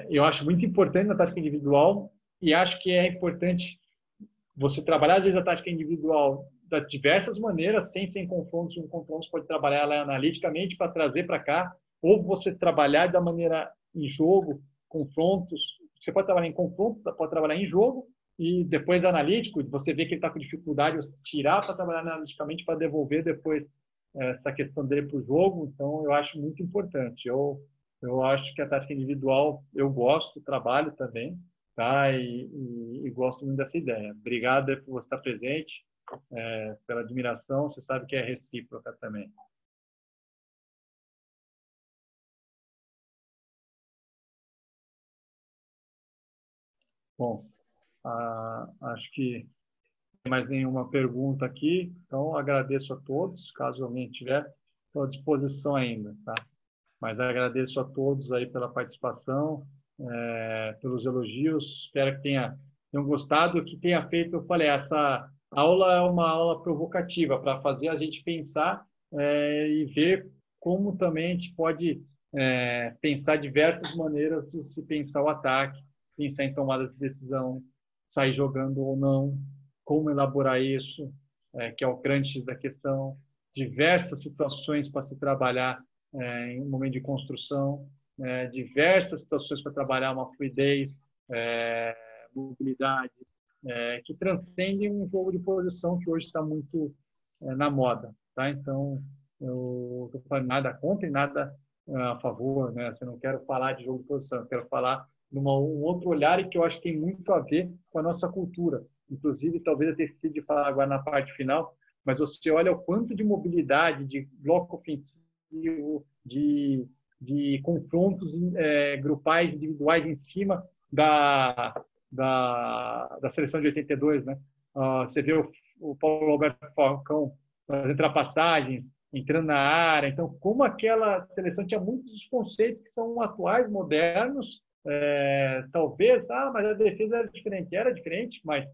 Eu acho muito importante na tática individual e acho que é importante você trabalhar, às vezes, a tática individual de diversas maneiras, sem confrontos. Um confronto pode trabalhar ela analiticamente para trazer para cá, ou você trabalhar da maneira em jogo, confrontos. Você pode trabalhar em confronto, pode trabalhar em jogo, e depois analítico, você vê que ele está com dificuldade, tirar para trabalhar analiticamente para devolver depois essa questão dele para o jogo. Então, eu acho muito importante. Eu acho que a tática individual, eu gosto, trabalho também, tá? E gosto muito dessa ideia. Obrigado por você estar presente, pela admiração. Você sabe que é recíproca também. Bom, acho que não tem mais nenhuma pergunta aqui, então agradeço a todos. Caso alguém tiver, estou à disposição ainda, tá? Mas agradeço a todos aí pela participação, pelos elogios. Espero que tenham gostado, que tenha feito. Eu falei, essa aula é uma aula provocativa para fazer a gente pensar e ver como também a gente pode pensar diversas maneiras de se pensar o ataque, pensar em tomada de decisão, sair jogando ou não, como elaborar isso, que é o grande X da questão, diversas situações para se trabalhar em um momento de construção, diversas situações para trabalhar uma fluidez, mobilidade, que transcendem um jogo de posição que hoje está muito na moda. Tá? Então, eu estou falando nada contra e nada a favor. Né? Eu não quero falar de jogo de posição, eu quero falar de um outro olhar e que eu acho que tem muito a ver com a nossa cultura. Inclusive, talvez eu decida de falar agora na parte final, mas você olha o quanto de mobilidade, de bloco ofensivo, de confrontos grupais, individuais em cima da seleção de 82, né? Você vê o Paulo Alberto Falcão fazendo ultrapassagens, entrando na área. Então, como aquela seleção tinha muitos dos conceitos que são atuais, modernos, talvez, mas a defesa era diferente, mas